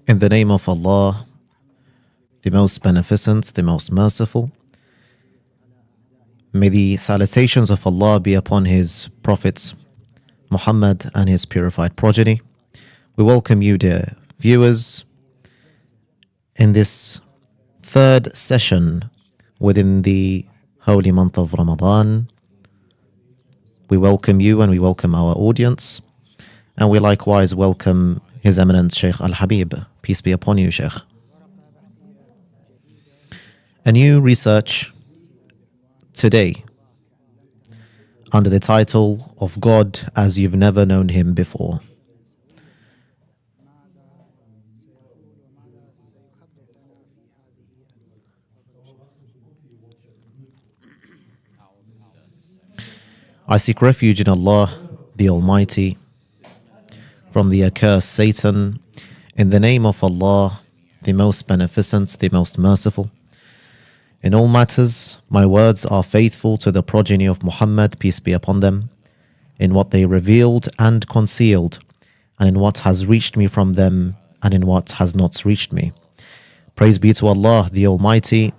In the name of Allah, the most beneficent, the most merciful, may the salutations of Allah be upon His prophets, Muhammad and his purified progeny. We welcome you, dear viewers, in this third session within the holy month of Ramadan. We welcome you and we welcome our audience, and we likewise welcome His Eminence Sheikh al-Habib. Peace be upon you, Sheikh. A new research today under the title of God as You've Never Known Him Before. I seek refuge in Allah, the Almighty, from the accursed Satan, in the name of Allah, the most beneficent, the most merciful. In all matters, my words are faithful to the progeny of Muhammad, peace be upon them, in what they revealed and concealed, and in what has reached me from them, and in what has not reached me. Praise be to Allah, the Almighty,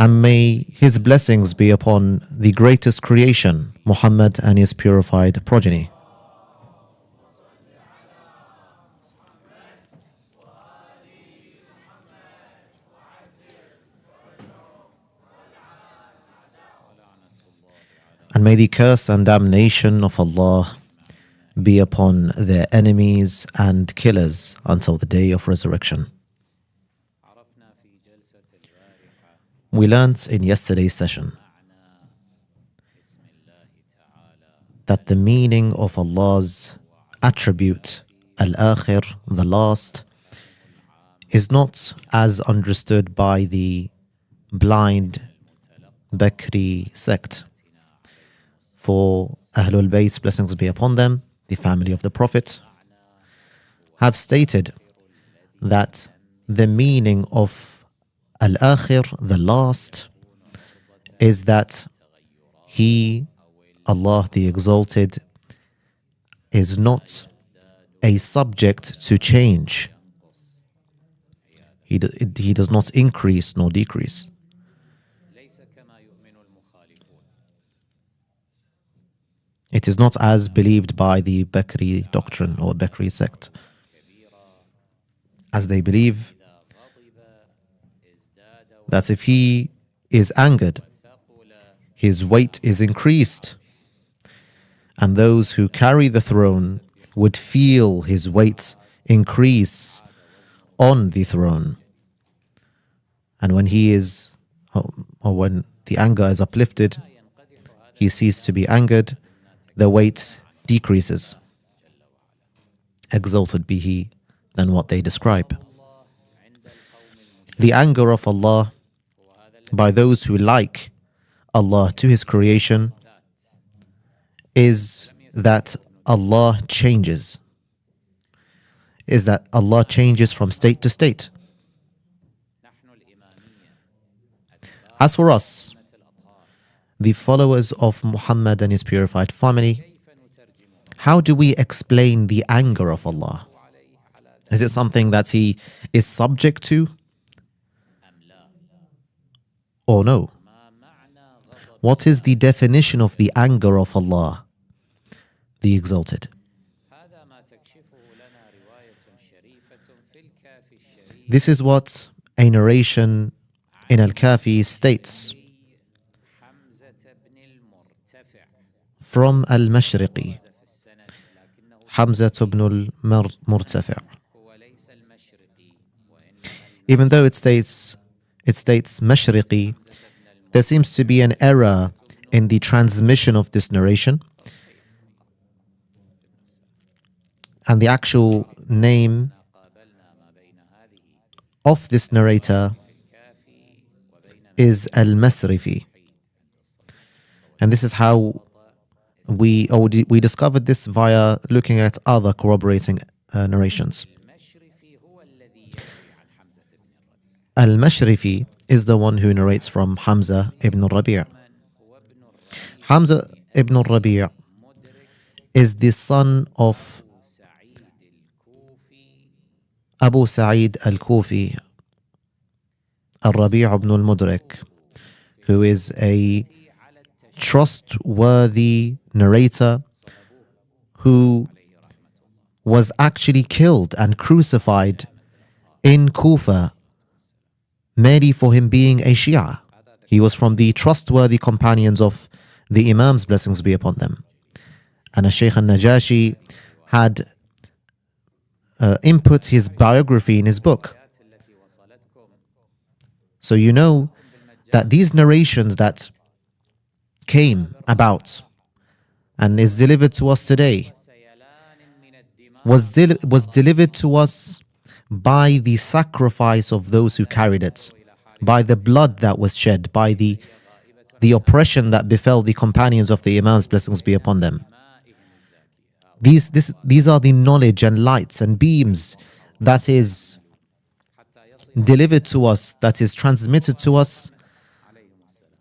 and may His blessings be upon the greatest creation, Muhammad and his purified progeny. And may the curse and damnation of Allah be upon their enemies and killers until the day of resurrection. We learnt in yesterday's session that the meaning of Allah's attribute, al-Akhir, the last, is not as understood by the blind Bakri sect. For Ahlul Bayt, blessings be upon them, the family of the Prophet, have stated that the meaning of al-Akhir, the last, is that He, Allah the Exalted, is not a subject to change. He does not increase nor decrease. It is not as believed by the Bakri doctrine or Bakri sect, as they believe that if He is angered, His weight is increased, and those who carry the throne would feel His weight increase on the throne. And when He is, or when the anger is uplifted, He ceases to be angered, the weight decreases. Exalted be He than what they describe. The anger of Allah by those who like Allah to His creation is that Allah changes. Is that Allah changes from state to state. As for us, the followers of Muhammad and his purified family, how do we explain the anger of Allah? Is it something that He is subject to? Or no? What is the definition of the anger of Allah, the Exalted? This is what a narration in Al-Kafi states from Al-Mashriqi, Hamza ibn al-Murtafi'. Even though it states Mashriqi, there seems to be an error in the transmission of this narration, and the actual name of this narrator is Al-Masrifi. And this is how we discovered this via looking at other corroborating narrations. Al-Mashrifi is the one who narrates from Hamza ibn al-Rabi'. Hamza ibn al-Rabi' is the son of Abu Sa'id al-Kufi, al-Rabi' ibn al-Mudrik, who is a trustworthy narrator who was actually killed and crucified in Kufa merely for him being a Shia. He was from the trustworthy companions of the Imams, blessings be upon them. And Sheikh al-Najashi had input his biography in his book. So you know that these narrations that came about and is delivered to us today was delivered to us by the sacrifice of those who carried it, by the blood that was shed, by the oppression that befell the companions of the Imams, blessings be upon them. These are the knowledge and lights and beams that is delivered to us, that is transmitted to us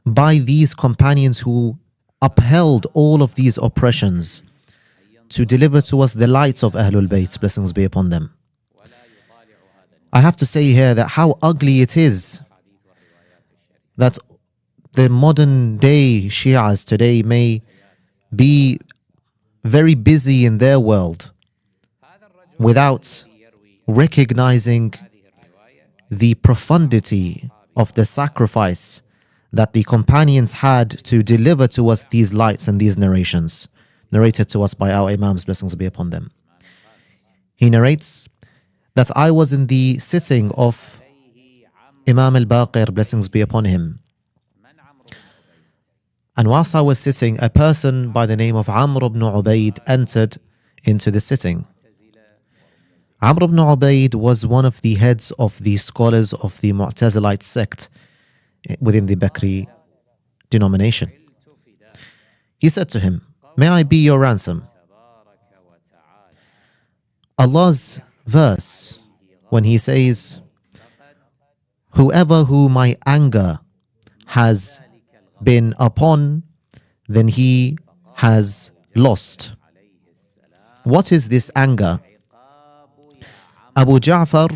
by these companions who upheld all of these oppressions to deliver to us the lights of Ahlul Bayt, blessings be upon them. I have to say here that how ugly it is that the modern day Shias today may be very busy in their world without recognizing the profundity of the sacrifice that the companions had to deliver to us these lights and these narrations, narrated to us by our Imams, blessings be upon them. He narrates that I was in the sitting of Imam al-Baqir, blessings be upon him. And whilst I was sitting, a person by the name of Amr ibn Ubaid entered into the sitting. Amr ibn Ubaid was one of the heads of the scholars of the Mu'tazilite sect within the Bakri denomination. He said to him, "May I be your ransom?" Allah's verse, when He says, "Whoever who my anger has been upon, then he has lost." What is this anger? Abu Ja'far,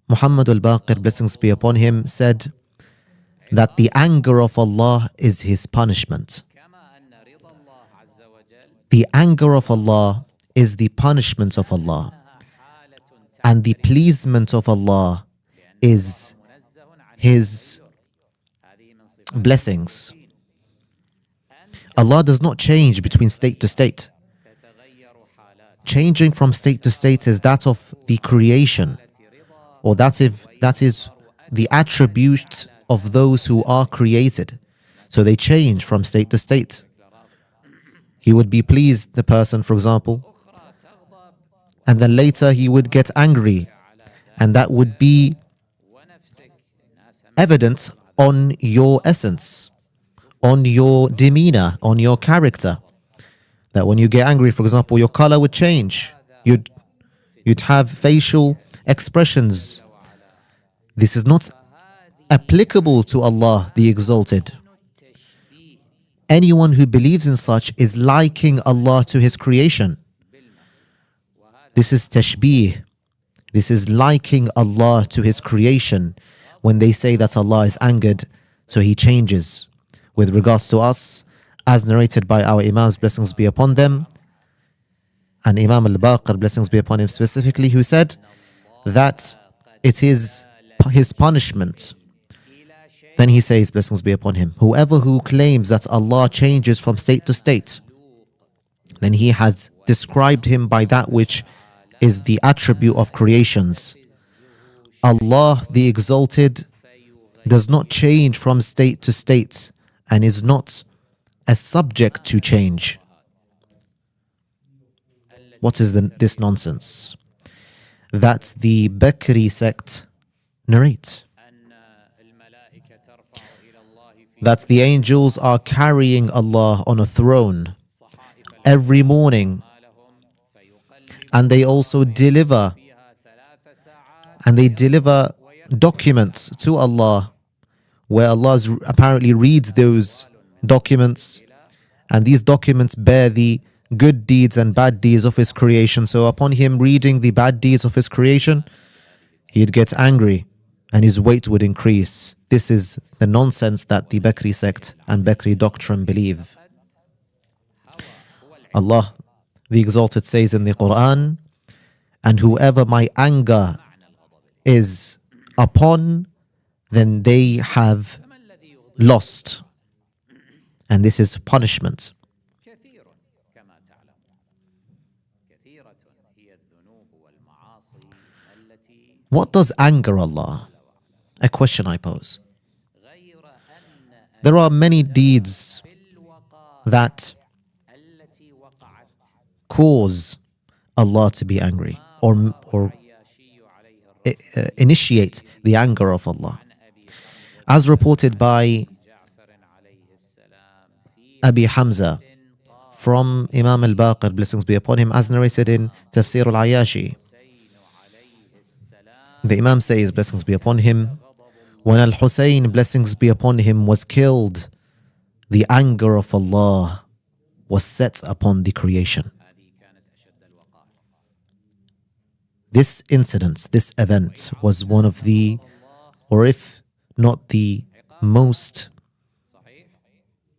Muhammad al-Baqir, blessings be upon him, said that the anger of Allah is His punishment. The anger of Allah is the punishment of Allah. And the pleasement of Allah is His blessings. Allah does not change between state to state. Changing from state to state is that of the creation, or that is the attribute of those who are created. So they change from state to state. He would be pleased, the person, for example, and then later he would get angry, and that would be evident on your essence, on your demeanor, on your character. That when you get angry, for example, your color would change. You'd have facial expressions. This is not applicable to Allah the Exalted. Anyone who believes in such is likening Allah to His creation. This is tashbih. This is likening Allah to His creation when they say that Allah is angered, so He changes. With regards to us, as narrated by our Imams, blessings be upon them, and Imam al-Baqir, blessings be upon him specifically, who said that it is His punishment. Then he says, blessings be upon him, whoever who claims that Allah changes from state to state, then he has described Him by that which is the attribute of creations. Allah the Exalted does not change from state to state and is not a subject to change. What is this nonsense that the Bakri sect narrate? That the angels are carrying Allah on a throne every morning, and they also deliver documents to Allah, where Allah apparently reads those documents, and these documents bear the good deeds and bad deeds of His creation. So upon Him reading the bad deeds of His creation, He'd get angry and his weight would increase. This is the nonsense that the Bakri sect and Bakri doctrine believe. Allah, the Exalted, says in the Quran, and whoever my anger is upon, then they have lost. And this is punishment. What does anger Allah? A question I pose. There are many deeds that cause Allah to be angry or initiate the anger of Allah. As reported by Abi Hamza from Imam al-Baqir, blessings be upon him, as narrated in Tafsir al-Ayashi. The Imam says, blessings be upon him, when Al-Hussein, blessings be upon him, was killed, the anger of Allah was set upon the creation. This incident, this event, was one of the, or if not the most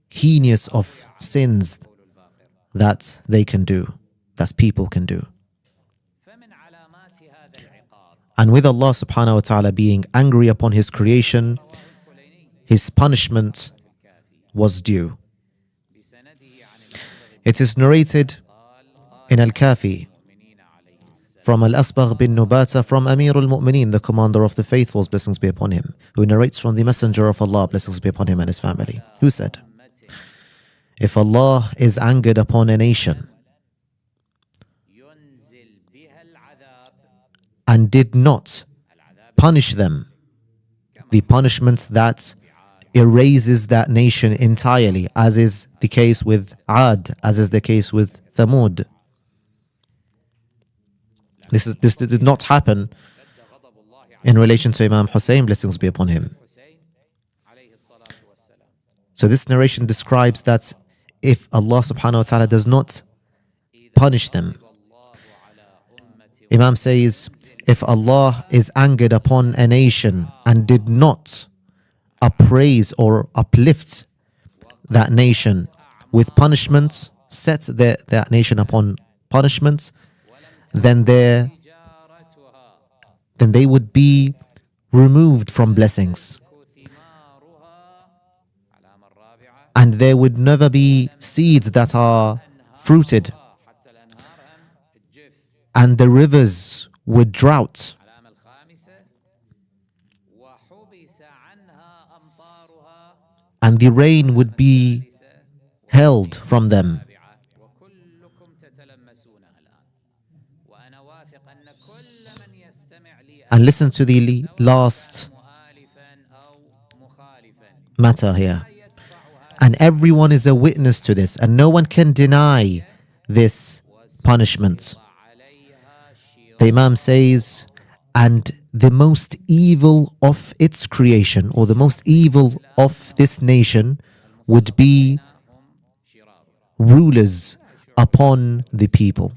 heinous of sins that they can do, that people can do. And with Allah subhanahu wa ta'ala being angry upon his creation, his punishment was due. It is narrated in Al-Kafi from Al-Asbagh bin Nubata from Amir al-Mu'mineen, the commander of the faithfuls, blessings be upon him, who narrates from the Messenger of Allah, blessings be upon him and his family, who said, if Allah is angered upon a nation and did not punish them, the punishment that erases that nation entirely, as is the case with Ad, as is the case with Thamud. This did not happen in relation to Imam Hussein, blessings be upon him. So this narration describes that if Allah subhanahu wa ta'ala does not punish them, Imam says, if Allah is angered upon a nation and did not appraise or uplift that nation with punishment, set that nation upon punishment, then they would be removed from blessings. And there would never be seeds that are fruited. And the rivers would drought. And the rain would be held from them. And listen to the last matter here. And everyone is a witness to this, and no one can deny this punishment. The Imam says, and the most evil of its creation, or the most evil of this nation, would be rulers upon the people.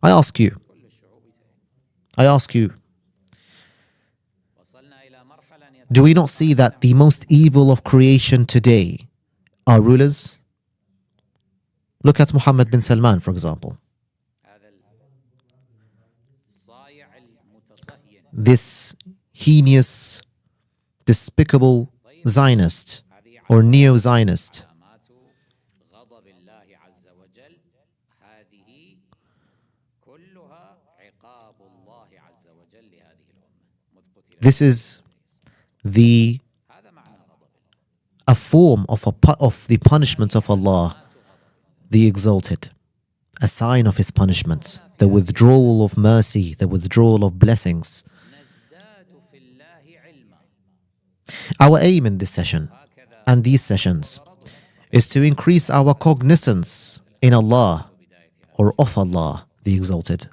I ask you, do we not see that the most evil of creation today are rulers? Look at Muhammad bin Salman, for example. This heinous, despicable Zionist or neo-Zionist. This is a form of the punishment of Allah, the Exalted, a sign of his punishment, the withdrawal of mercy, the withdrawal of blessings. Our aim in this session and these sessions is to increase our cognizance in Allah, or of Allah, the Exalted.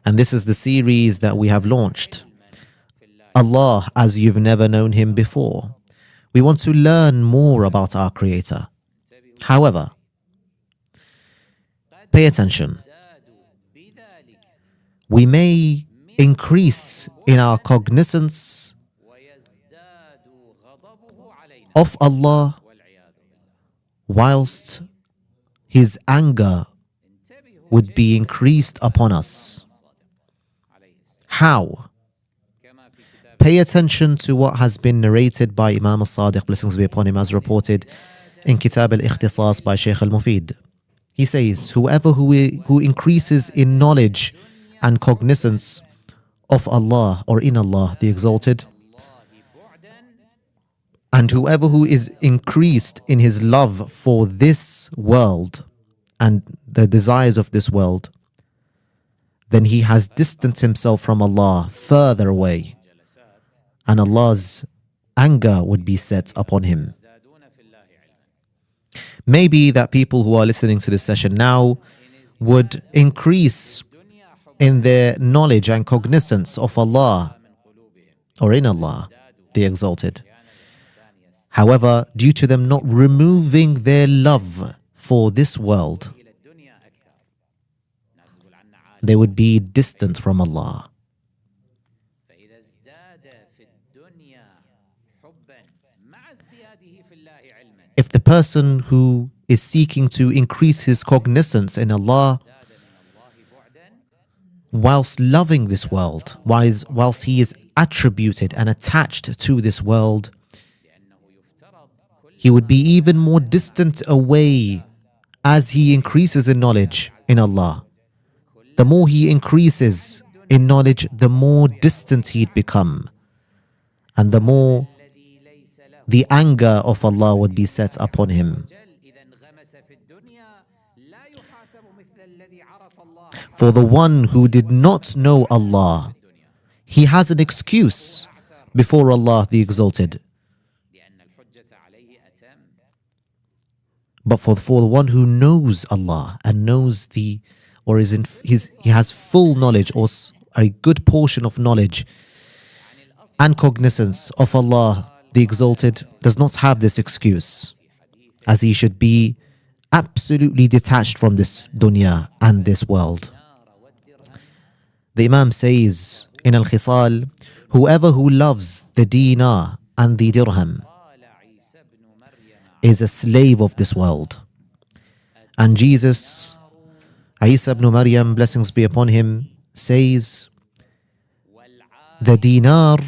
And this is the series that we have launched, Allah as you've never known him before. We want to learn more about our Creator. However, pay attention. we may increase in our cognizance of Allah whilst His anger would be increased upon us. How? Pay attention to what has been narrated by Imam al-Sadiq, blessings be upon him, as reported in Kitab al-Ikhtisas by Sheikh al-Mufid. He says, whoever who increases in knowledge and cognizance of Allah or in Allah the Exalted, and whoever who is increased in his love for this world and the desires of this world, then he has distanced himself from Allah further away, and Allah's anger would be set upon him. Maybe that people who are listening to this session now would increase in their knowledge and cognizance of Allah or in Allah the Exalted. However, due to them not removing their love for this world, they would be distant from Allah. If the person who is seeking to increase his cognizance in Allah whilst loving this world, whilst he is attributed and attached to this world, he would be even more distant away as he increases in knowledge in Allah. The more he increases in knowledge, the more distant he'd become, and the more the anger of Allah would be set upon him. For the one who did not know Allah, he has an excuse before Allah the Exalted. But for the one who knows Allah and knows he has full knowledge or a good portion of knowledge and cognizance of Allah the Exalted, does not have this excuse, as he should be absolutely detached from this dunya and this world. The Imam says in Al-Khisal, whoever who loves the dinar and the dirham is a slave of this world. And Jesus, Isa ibn Maryam, blessings be upon him, says, the dinar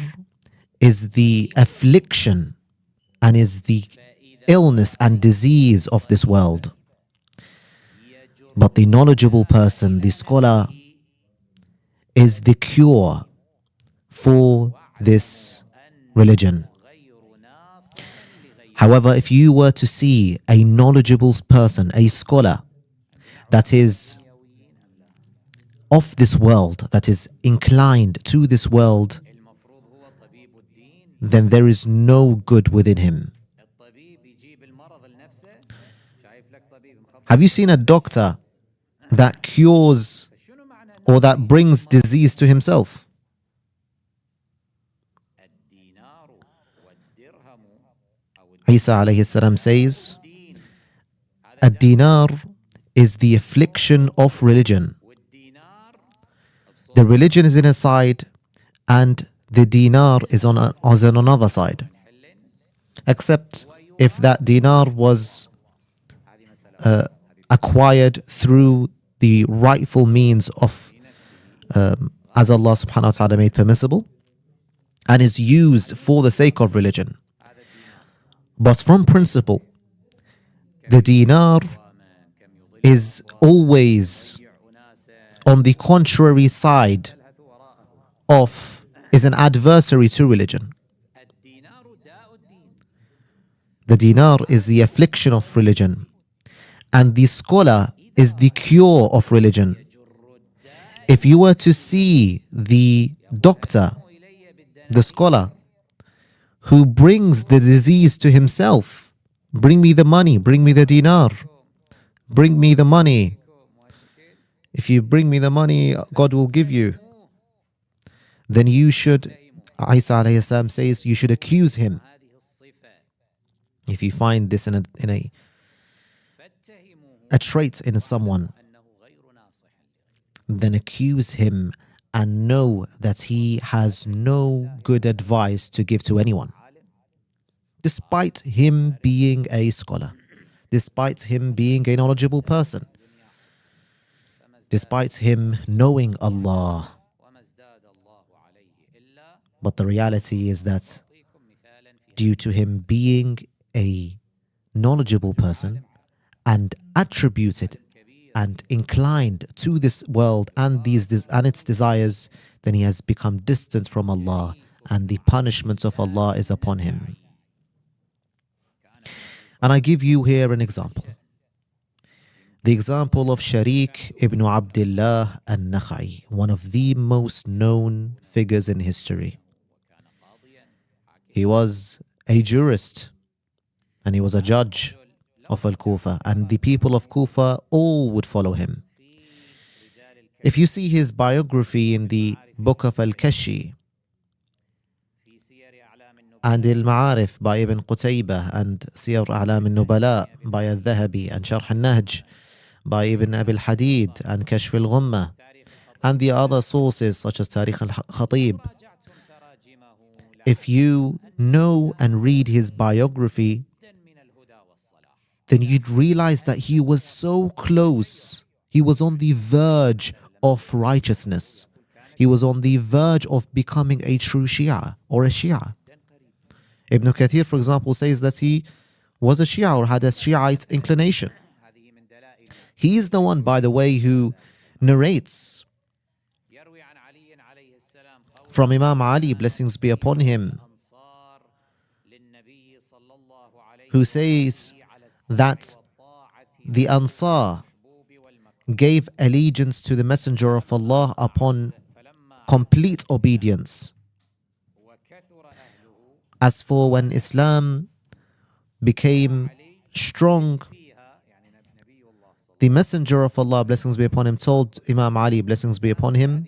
is the affliction and is the illness and disease of this world. But the knowledgeable person, the scholar, is the cure for this religion. However, if you were to see a knowledgeable person, a scholar, that is of this world, that is inclined to this world, then there is no good within him. Have you seen a doctor that cures or that brings disease to himself? Isa alayhi salam says, a dinar is the affliction of religion. The religion is in a side and the dinar is on another side. Except if that dinar was acquired through the rightful means of as Allah subhanahu wa ta'ala made permissible and is used for the sake of religion. But from principle, the dinar is always on the contrary side is an adversary to religion. The dinar is the affliction of religion, and the scholar is the cure of religion. If you were to see the doctor, the scholar, who brings the disease to himself, bring me the money, bring me the dinar, bring me the money. If you bring me the money, God will give you. Then you should, Isa alayhi salam says, you should accuse him. If you find this in a trait in someone, then accuse him and know that he has no good advice to give to anyone, despite him being a scholar, despite him being a knowledgeable person, despite him knowing Allah. But the reality is that due to him being a knowledgeable person and attributed and inclined to this world and its desires, then he has become distant from Allah, and the punishment of Allah is upon him. And I give you here an example. The example of Sharik ibn Abdullah al-Nakhai, one of the most known figures in history. He was a jurist and he was a judge of Al-Kufa, and the people of Kufa all would follow him. If you see his biography in the book of Al-Kashi and Al-Ma'arif by Ibn Qutaybah and Siyar A'lam al-Nubala by Al-Dhahabi and Sharh al-Nahj by Ibn Abi al-Hadid and Kashf al-Ghumma and the other sources such as Tarikh al-Khatib, if you know and read his biography, then you'd realize that he was so close. He was on the verge of righteousness. He was on the verge of becoming a true Shia or a Shia. Ibn Kathir, for example, says that he was a Shia or had a Shiite inclination. He is the one, by the way, who narrates from Imam Ali, blessings be upon him, who says that the Ansar gave allegiance to the Messenger of Allah upon complete obedience. As for when Islam became strong, the Messenger of Allah, blessings be upon him, told Imam Ali, blessings be upon him,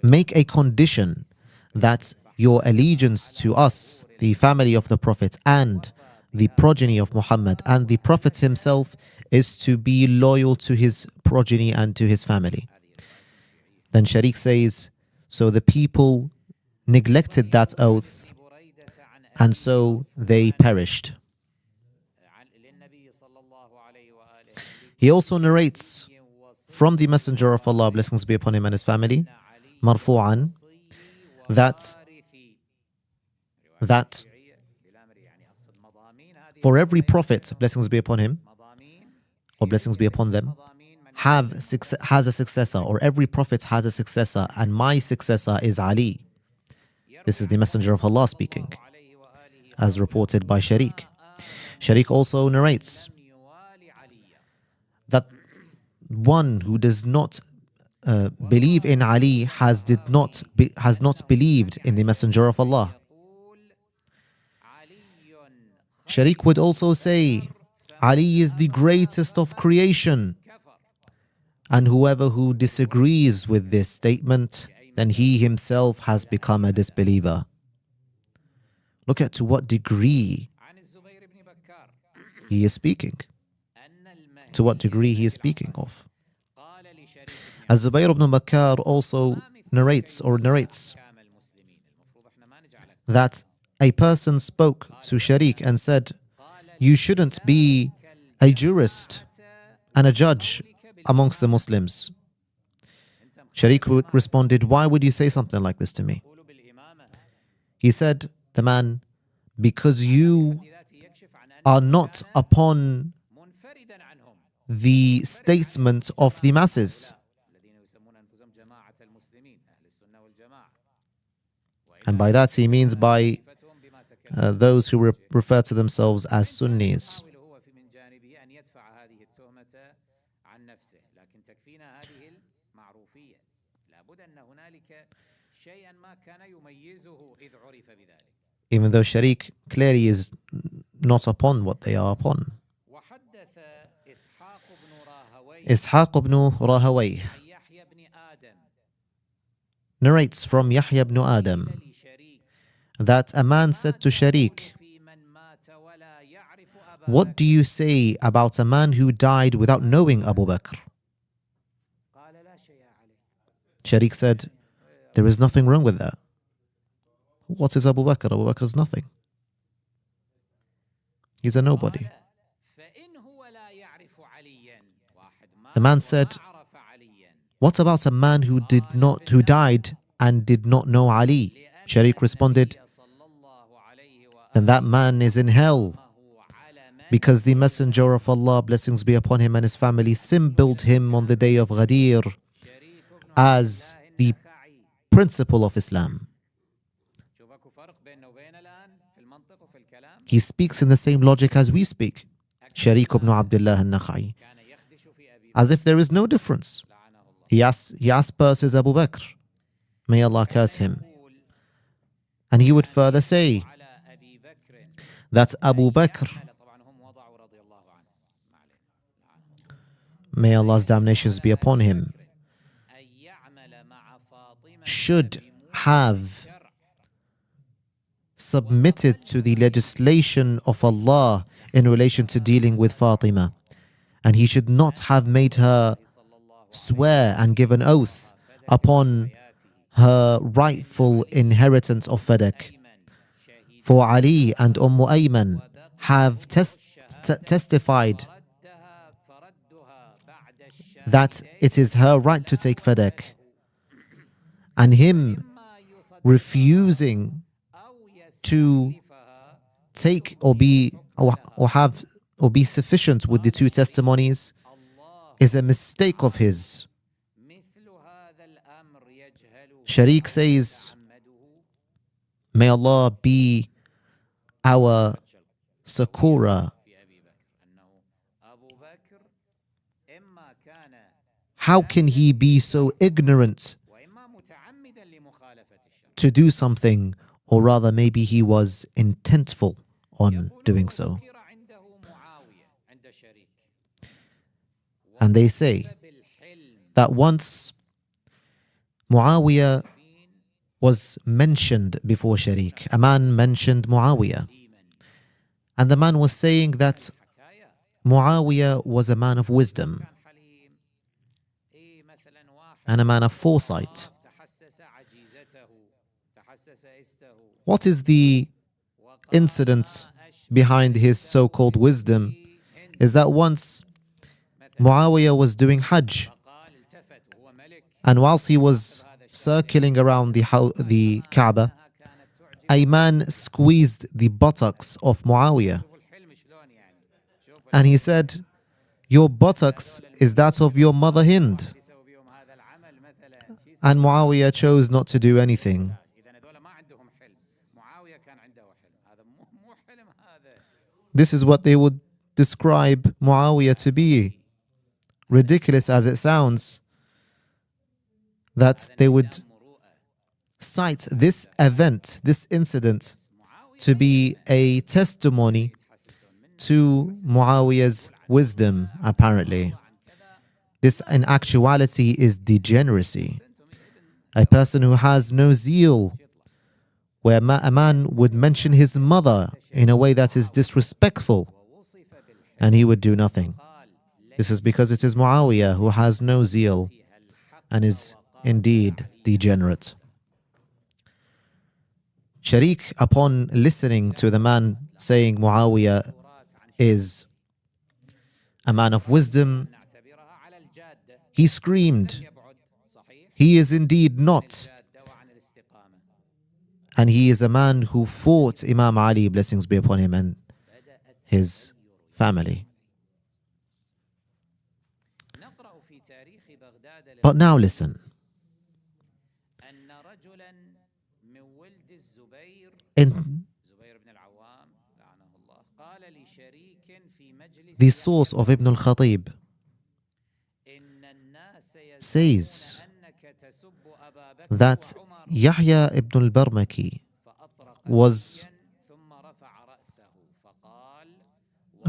make a condition that your allegiance to us, the family of the Prophet and the progeny of Muhammad and the Prophet himself, is to be loyal to his progeny and to his family. Then Sharik says, so the people neglected that oath and so they perished. He also narrates from the Messenger of Allah, blessings be upon him and his family, marfu'an, that for every prophet, blessings be upon him, or blessings be upon them, has a successor, or every prophet has a successor, and my successor is Ali. This is the Messenger of Allah speaking, as reported by Sharik. Sharik also narrates that one who does not believe in Ali has not believed in the Messenger of Allah. Sharik would also say, Ali is the greatest of creation, and whoever who disagrees with this statement, then he himself has become a disbeliever. Look at to what degree he is speaking. To what degree he is speaking of. As Zubayr ibn Bakkar also narrates that a person spoke to Sharik and said, you shouldn't be a jurist and a judge amongst the Muslims. Sharik responded, why would you say something like this to me? He said, the man, because you are not upon the statement of the masses. And by that he means by those who refer to themselves as Sunnis. Even though Sharik clearly is not upon what they are upon. Ishaq ibn Rahawayh narrates from Yahya ibn Adam that a man said to Sharik, "What do you say about a man who died without knowing Abu Bakr?" Sharik said, "There is nothing wrong with that. What is Abu Bakr? Abu Bakr is nothing. He's a nobody." The man said, "What about a man who died and did not know Ali?" Sharik responded, "Then that man is in hell, because the Messenger of Allah, blessings be upon him and his family, symboled him on the day of Ghadir as the principle of Islam." He speaks in the same logic as we speak. Sharik ibn Abdullah al-Nakhai, as if there is no difference. He asperses Abu Bakr, may Allah curse him. And he would further say that Abu Bakr, may Allah's damnations be upon him, should have submitted to the legislation of Allah in relation to dealing with Fatima, and he should not have made her swear and give an oath upon her rightful inheritance of Fadak. For Ali and Ayman have testified that it is her right to take Fadak, and him refusing to take or be sufficient with the two testimonies is a mistake of his. Sharik says, may Allah be our succorer. How can he be so ignorant to do something, or rather maybe he was intentful on doing so? And they say that once Muawiyah was mentioned before Sharik, a man mentioned Muawiyah, and the man was saying that Muawiyah was a man of wisdom and a man of foresight. What is the incident behind his so-called wisdom? Is that once Muawiyah was doing Hajj, and whilst he was circling around the Kaaba, a man squeezed the buttocks of Muawiyah, and he said, "Your buttocks is that of your mother Hind." And Muawiyah chose not to do anything. This is what they would describe Muawiyah to be. Ridiculous as it sounds, that they would cite this event, this incident, to be a testimony to Muawiyah's wisdom, apparently. This, in actuality, is degeneracy. A person who has no zeal, where a man would mention his mother in a way that is disrespectful, and he would do nothing. This is because it is Muawiyah who has no zeal and is indeed degenerate. Sharik, upon listening to the man saying Muawiyah is a man of wisdom, he screamed, "He is indeed not. And he is a man who fought Imam Ali, blessings be upon him, and his family." But now listen. In the source of Ibn al-Khatib says that Yahya ibn al-Barmaki was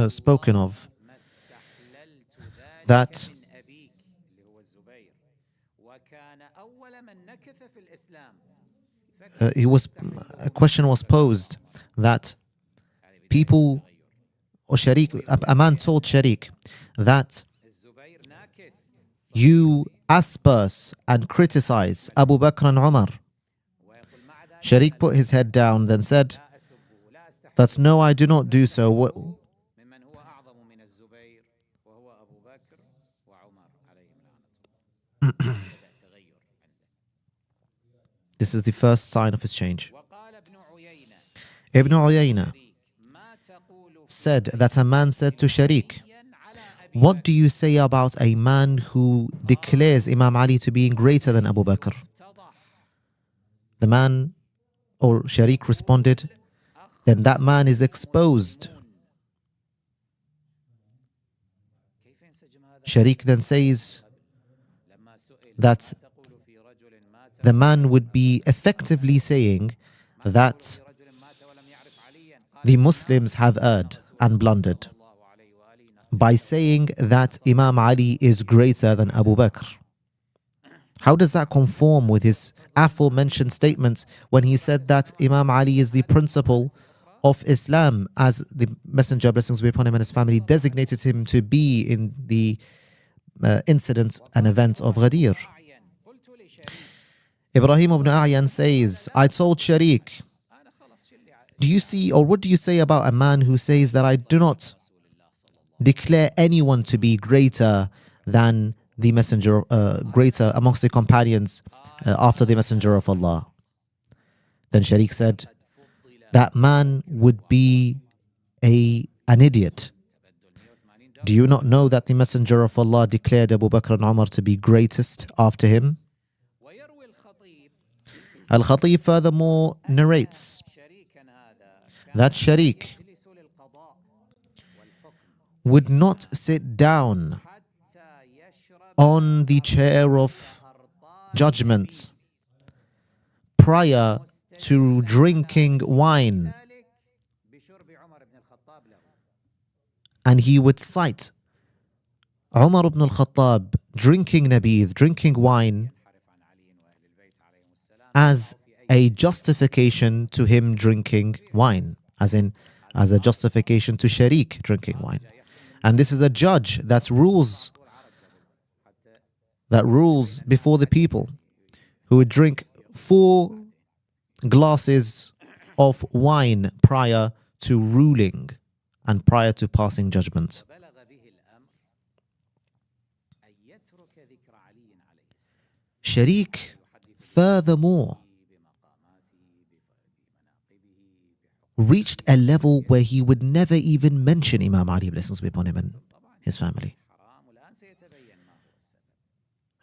spoken of, that a question was posed that people or Sharik, a man told Sharik that you asperse and criticize Abu Bakr and Umar. Sharik put his head down, then said, "That's no, I do not do so." This is the first sign of his change. Ibn Uyayna said that a man said to Sharik, "What do you say about a man who declares Imam Ali to being greater than Abu Bakr?" The man or Sharik responded, "Then that man is exposed." Sharik then says that the man would be effectively saying that the Muslims have erred and blundered by saying that Imam Ali is greater than Abu Bakr. How does that conform with his aforementioned statement when he said that Imam Ali is the principle of Islam, as the Messenger, blessings be upon him and his family, designated him to be in the incident and event of Ghadir? Ibrahim ibn A'yan says, "I told Sharik, do you see, or what do you say about a man who says that I do not declare anyone to be greater than the messenger, greater amongst the companions after the Messenger of Allah?" Then Sharik said, "That man would be an idiot. Do you not know that the Messenger of Allah declared Abu Bakr and Umar to be greatest after him?" Al-Khatib furthermore narrates that Sharik would not sit down on the chair of judgment prior to drinking wine, and he would cite Umar ibn al-Khattab drinking nabidh, drinking wine, as a justification to him drinking wine, as a justification to Sharik drinking wine. And this is a judge that rules before the people, who would drink 4 glasses of wine prior to ruling and prior to passing judgment. Sharik furthermore reached a level where he would never even mention Imam Ali, blessings be upon him and his family.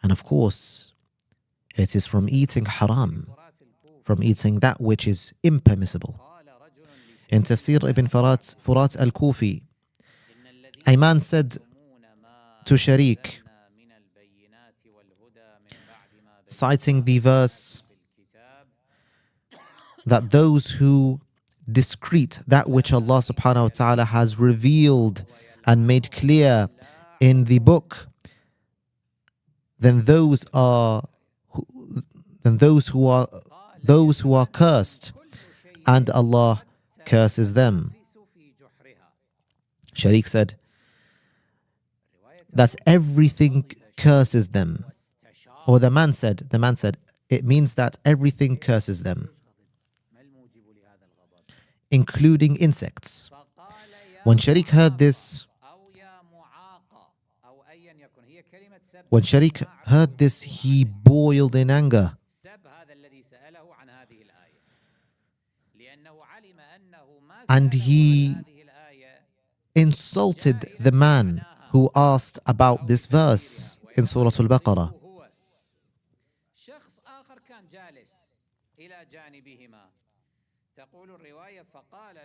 And of course, it is from eating haram, from eating that which is impermissible. In Tafsir Ibn Furat al-Kufi, a man said to Sharik, citing the verse that those who discreet that which Allah subhanahu wa ta'ala has revealed and made clear in the book, then those who are cursed, and Allah curses them. Sharik said that everything curses them. Or the man said, it means that everything curses them, including insects. When Sharik heard this, he boiled in anger. And he insulted the man who asked about this verse in Surah Al-Baqarah.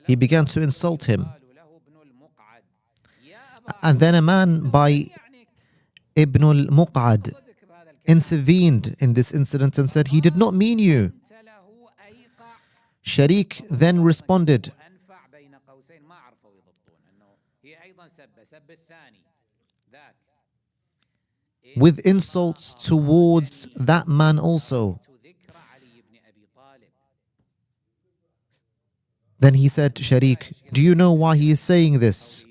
He began to insult him. And then a man by Ibn al-Muq'ad intervened in this incident and said, "He did not mean you." Sharik then responded with insults towards that man also. Then he said, Sharik, do you know why he is saying this?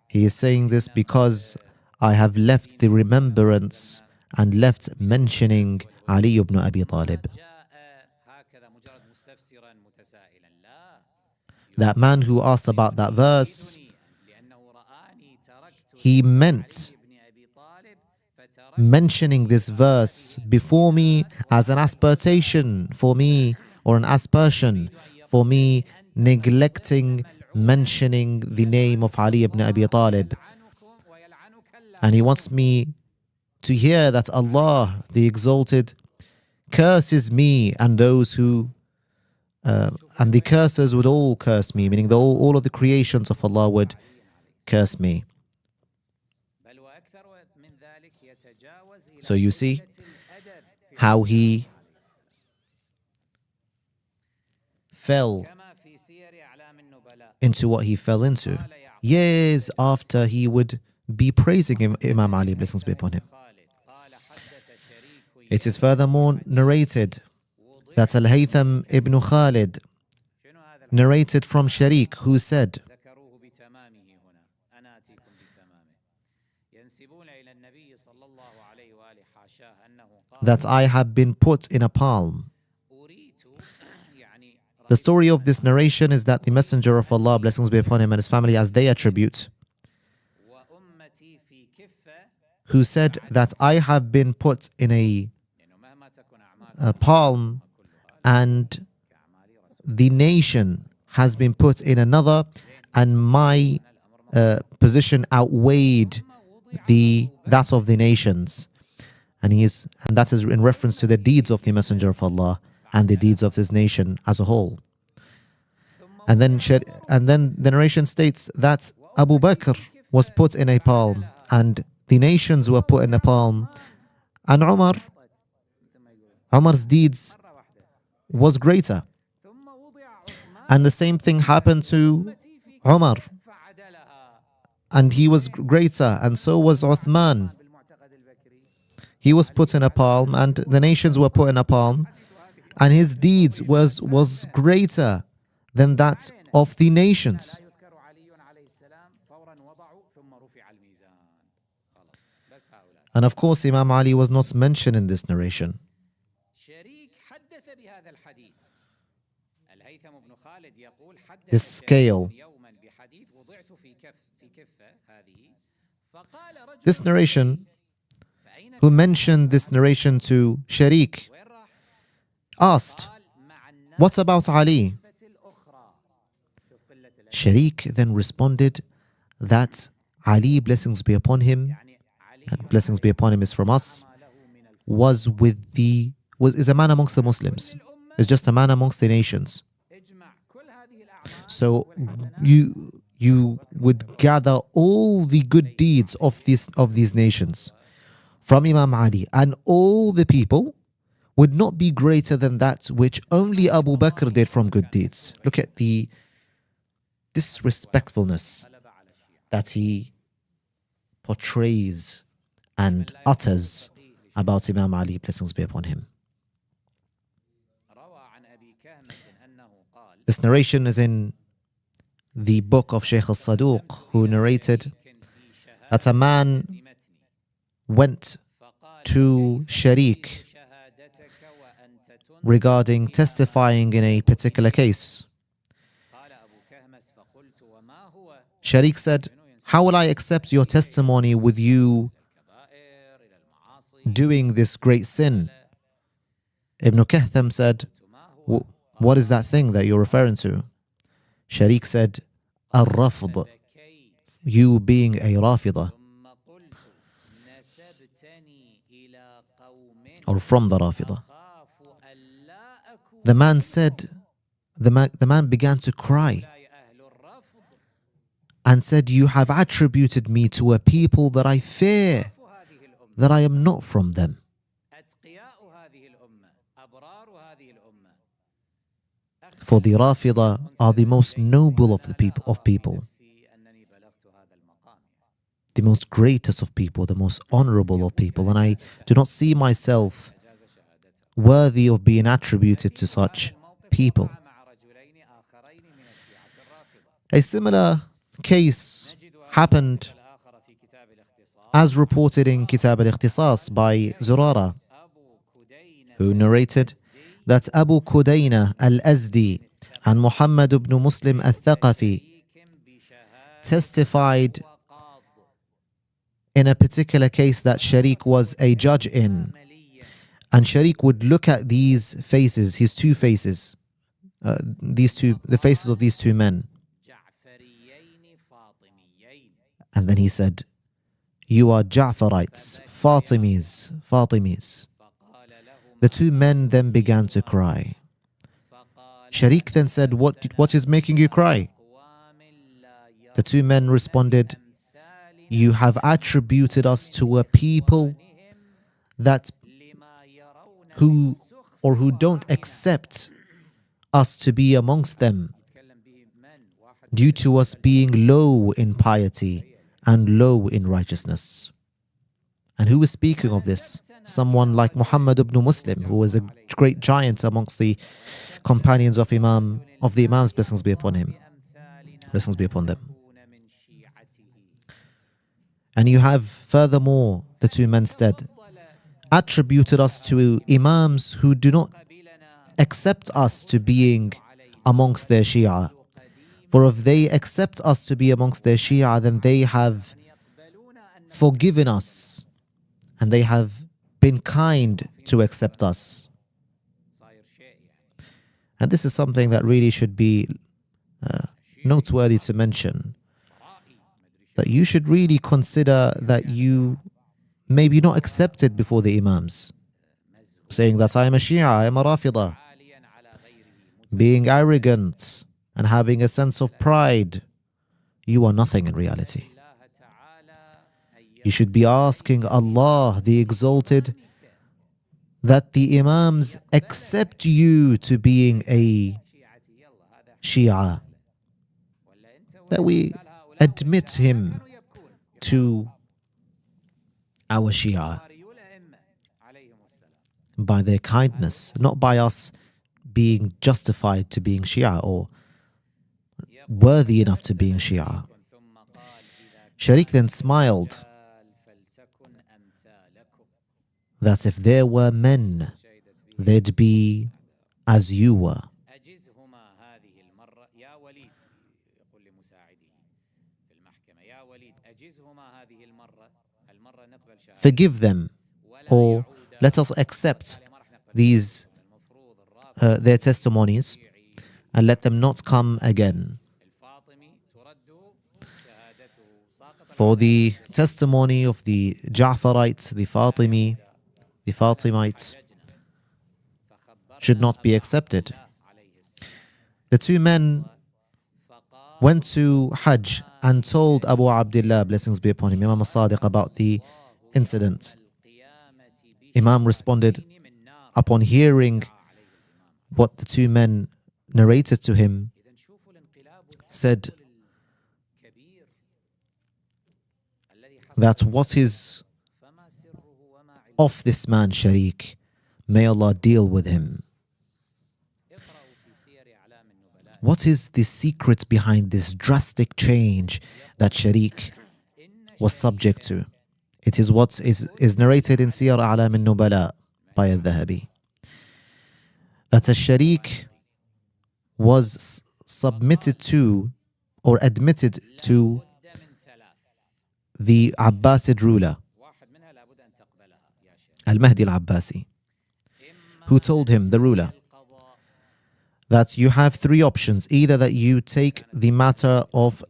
He is saying this because I have left the remembrance and left mentioning Ali ibn Abi Talib. That man who asked about that verse, he meant mentioning this verse before me as an aspersion for me, or an aspersion for me neglecting mentioning the name of Ali ibn Abi Talib. And he wants me to hear that Allah, the Exalted, curses me and those who and the cursers would all curse me, meaning all of the creations of Allah would curse me. So you see how he fell into what he fell into years after he would be praising Imam Ali, blessings be upon him. It is furthermore narrated that Al-Haytham ibn Khalid narrated from Sharik, who said that I have been put in a palm. The story of this narration is that the Messenger of Allah, blessings be upon him, and his family, as they attribute, who said that I have been put in a palm and the nation has been put in another, and my position outweighed that of the nations. And that is in reference to the deeds of the Messenger of Allah and the deeds of his nation as a whole. And then the narration states that Abu Bakr was put in a palm and the nations were put in a palm, and Umar's deeds was greater. And the same thing happened to Umar, and he was greater, and so was Uthman. He was put in a palm and the nations were put in a palm, and his deeds was greater than that of the nations. And of course, Imam Ali was not mentioned in this narration. This scale, this narration, who mentioned this narration to Sharik, asked, what about Ali? Sharik then responded that Ali, blessings be upon him, and blessings be upon him is from us, is a man amongst the Muslims, is just a man amongst the nations. So you would gather all the good deeds of these nations from Imam Ali, and all the people would not be greater than that which only Abu Bakr did from good deeds. Look at the disrespectfulness that he portrays and utters about Imam Ali, blessings be upon him. This narration is in the book of Sheikh al-Saduq, who narrated that a man went to Sharik regarding testifying in a particular case. Sharik said, how will I accept your testimony with you doing this great sin? Ibn Kahtham said, what is that thing that you're referring to? Sharik said, al-Rafd, you being a Rafidah, or from the Rafidah. The man said, the man began to cry and said, you have attributed me to a people that I fear, that I am not from them. For the Rafidah are the most noble of people, the most greatest of people, the most honorable of people, and I do not see myself worthy of being attributed to such people. A similar case happened as reported in Kitab al-Ikhtisas by Zurara, who narrated that Abu Qudayna al-Azdi and Muhammad ibn Muslim al-Thaqafi testified in a particular case that Sharik was a judge in. And Sharik would look at these faces, his two faces, the faces of these two men. And then he said, "You are Ja'farites, Fatimis." The two men then began to cry. Sharik then said, what is making you cry? The two men responded, "You have attributed us to a people who don't accept us to be amongst them due to us being low in piety and low in righteousness." And who was speaking of this? Someone like Muhammad ibn Muslim, who was a great giant amongst the companions of the Imams, blessings be upon him. Blessings be upon them. And you have furthermore, the two men said, attributed us to Imams who do not accept us to being amongst their Shia. For if they accept us to be amongst their Shia, then they have forgiven us and they have been kind to accept us. And this is something that really should be noteworthy to mention, that you should really consider that you may be not accepted before the Imams, saying that I am a Shia, I am a Rafida, being arrogant and having a sense of pride. You are nothing in reality. You should be asking Allah, the Exalted, that the Imams accept you to being a Shia, that we admit him to our Shia by their kindness, not by us being justified to being Shia or worthy enough to being Shia. Sharik then smiled that if there were men, they'd be as you were. Forgive them, or let us accept these their testimonies and let them not come again. For the testimony of the Ja'farites, the Fatimites should not be accepted. The two men went to Hajj and told Abu Abdullah, blessings be upon him, Imam al-Sadiq, about the incident. Imam responded, upon hearing what the two men narrated to him, said that what is of this man Sharik, may Allah deal with him. What is the secret behind this drastic change that Sharik was subject to? It is what is narrated in Siyar A'lam al-Nubala by al-Dhahabi, that a Sharik was submitted to or admitted to the Abbasid ruler, al-Mahdi al-Abbasi, who told him, the ruler, that you have three options: either that you take the matter of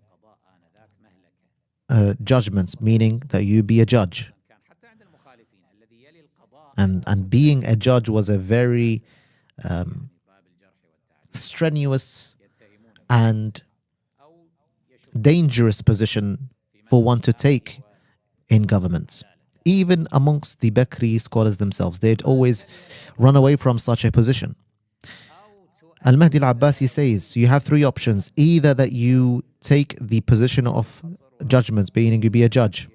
judgment, meaning that you be a judge. And being a judge was a very strenuous and dangerous position for one to take in government. Even amongst the Bakri scholars themselves, they'd always run away from such a position. Al-Mahdi al-Abbasi says, you have three options: either that you take the position of judgment, meaning you be a judge,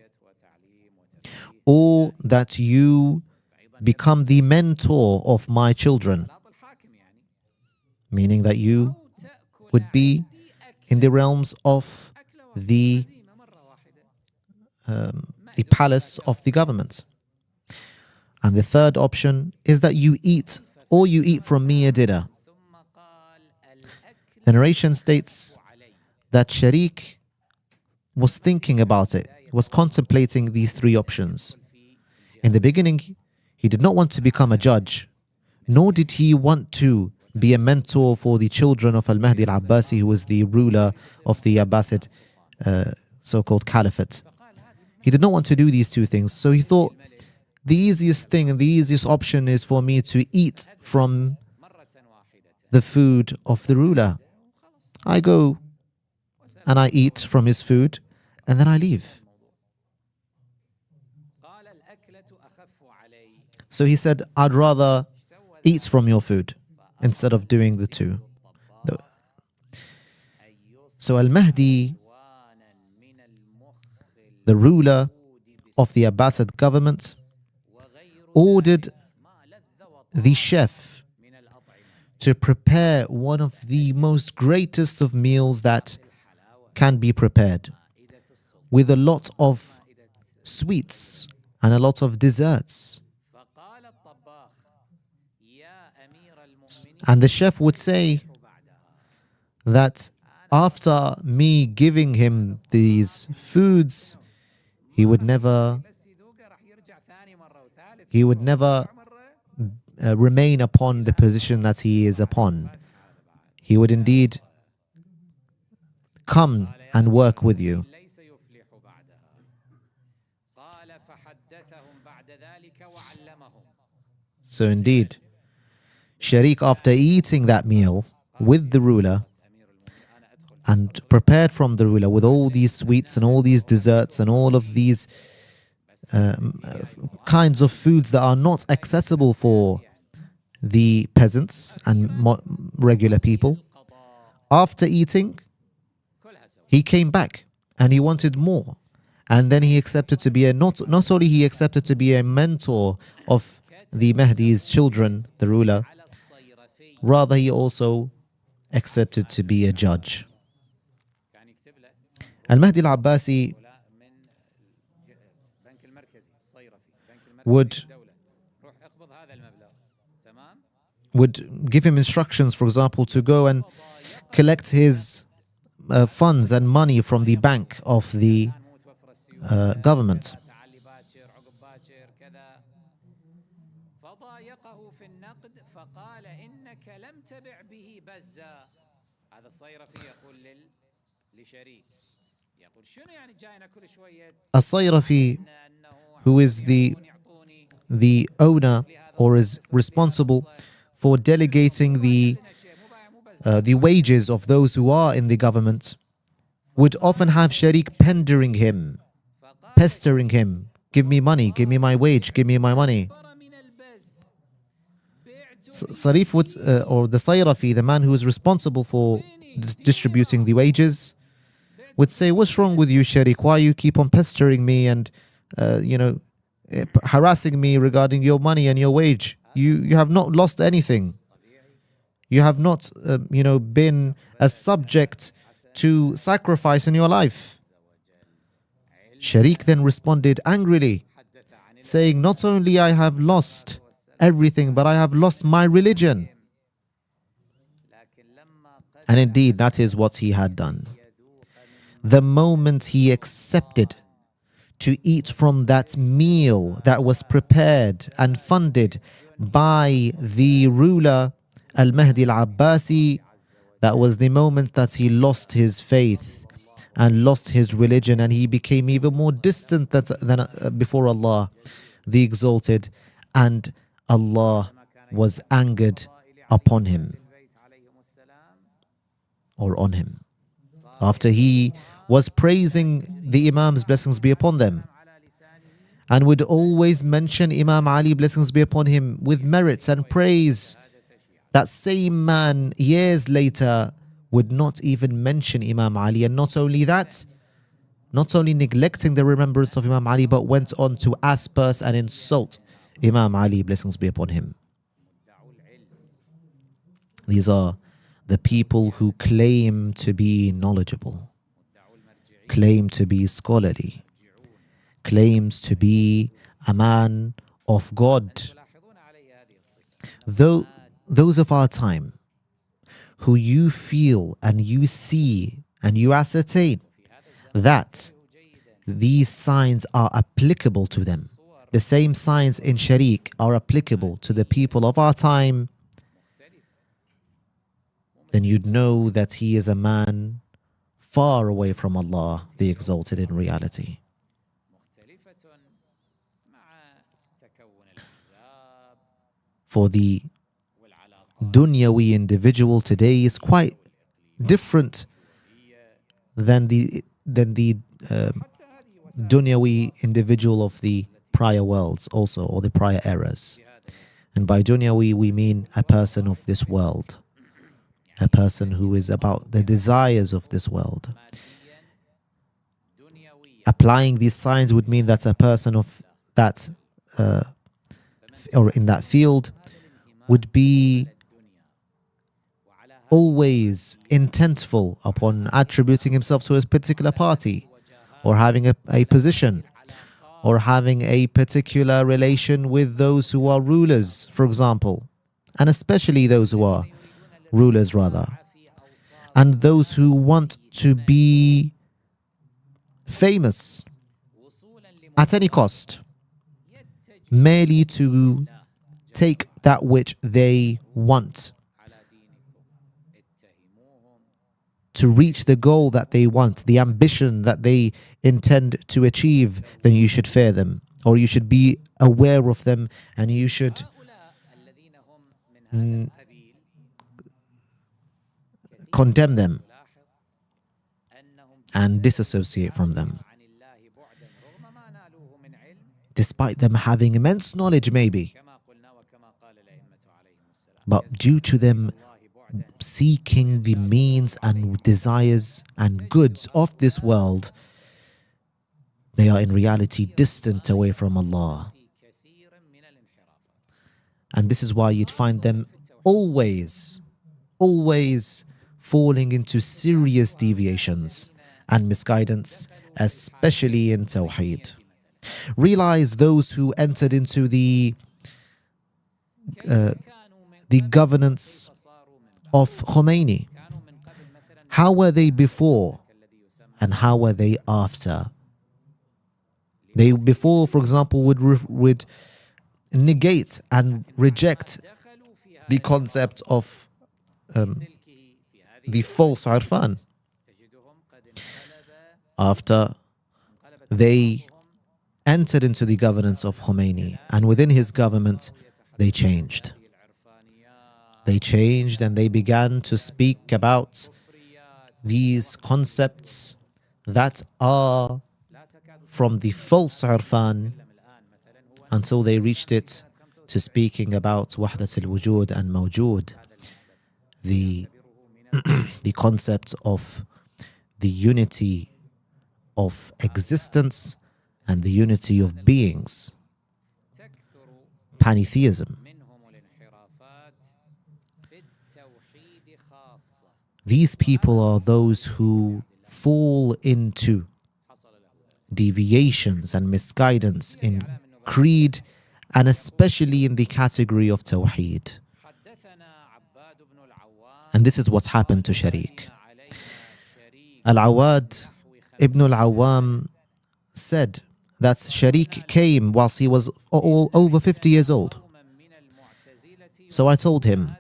or that you become the mentor of my children, meaning that you would be in the realms of the, the palace of the government. And the third option is that you eat, or you eat from mere dinner. The narration states that Sharik was thinking about it, was contemplating these three options. In the beginning, he did not want to become a judge, nor did he want to be a mentor for the children of al-Mahdi al-Abbasi, who was the ruler of the Abbasid so-called caliphate. He did not want to do these two things, so he thought the easiest thing and the easiest option is for me to eat from the food of the ruler. I go and I eat from his food and then I leave. So he said, I'd rather eat from your food instead of doing the two. So al-Mahdi, the ruler of the Abbasid government, ordered the chef to prepare one of the most greatest of meals that can be prepared, with a lot of sweets and a lot of desserts. And the chef would say that after me giving him these foods, he would never remain upon the position that he is upon. He would indeed come and work with you. So indeed, Sharik, after eating that meal with the ruler and prepared from the ruler with all these sweets and all these desserts and all of these kinds of foods that are not accessible for the peasants and regular people, after eating, he came back and he wanted more. And then he accepted to be not only he accepted to be a mentor of the Mahdi's children, the ruler, rather he also accepted to be a judge. Al-Mahdi al-Abbasi would give him instructions, for example, to go and collect his funds and money from the bank of the government. As-Sayrafi, who is the owner or is responsible for delegating the wages of those who are in the government, would often have Sharik pestering him, give me money, give me my wage, give me my money. Sarif would, or the Sayrafi, the man who is responsible for distributing the wages, would say, what's wrong with you, Sharik? Why you keep on pestering me and harassing me regarding your money and your wage? You have not lost anything. You have not been a subject to sacrifice in your life. Sharik then responded angrily, saying, not only I have lost everything, but I have lost my religion. And indeed, that is what he had done. The moment he accepted to eat from that meal that was prepared and funded by the ruler al-Mahdi al-Abbasi, that was the moment that he lost his faith and lost his religion, and he became even more distant than before Allah, the Exalted, and Allah was angered upon him or on him. After he was praising the Imams, blessings be upon them, and would always mention Imam Ali, blessings be upon him, with merits and praise, that same man years later would not even mention Imam Ali. And not only that, not only neglecting the remembrance of Imam Ali, but went on to asperse and insult Imam Ali, blessings be upon him. These are the people who claim to be knowledgeable, claim to be scholarly, claims to be a man of God. Though those of our time who you feel and you see and you ascertain that these signs are applicable to them, the same signs in Sharik are applicable to the people of our time, then you'd know that he is a man far away from Allah, the Exalted, in reality. For the dunyawi individual today is quite different than the dunyawi individual of the prior worlds also, or the prior eras. And by dunyawi we mean a person of this world, a person who is about the desires of this world. Applying these signs would mean that a person of that or in that field would be always intentful upon attributing himself to a particular party, or having a position, or having a particular relation with those who are rulers, for example, and especially those who are rulers rather, and those who want to be famous at any cost, merely to take that which they want, to reach the goal that they want, the ambition that they intend to achieve, then you should fear them, or you should be aware of them, and you should condemn them and disassociate from them, despite them having immense knowledge maybe, but due to them seeking the means and desires and goods of this world, they are in reality distant away from Allah. And this is why you'd find them always falling into serious deviations and misguidance, especially in Tawheed. Realize those who entered into the governance of Khomeini. How were they before and how were they after? They before, for example, would negate and reject the concept of the false Arfan. After they entered into the governance of Khomeini, and within his government, they changed. They changed and they began to speak about these concepts that are from the false Arfan, until they reached it to speaking about Wahdat al-Wujud and Mawjud, the concept of the unity of existence and the unity of beings, pantheism. These people are those who fall into deviations and misguidance in creed, and especially in the category of Tawheed. And this is what happened to Sharik. Al-Awad ibn al-Awwam said that Sharik came whilst he was all over 50 years old. So I told him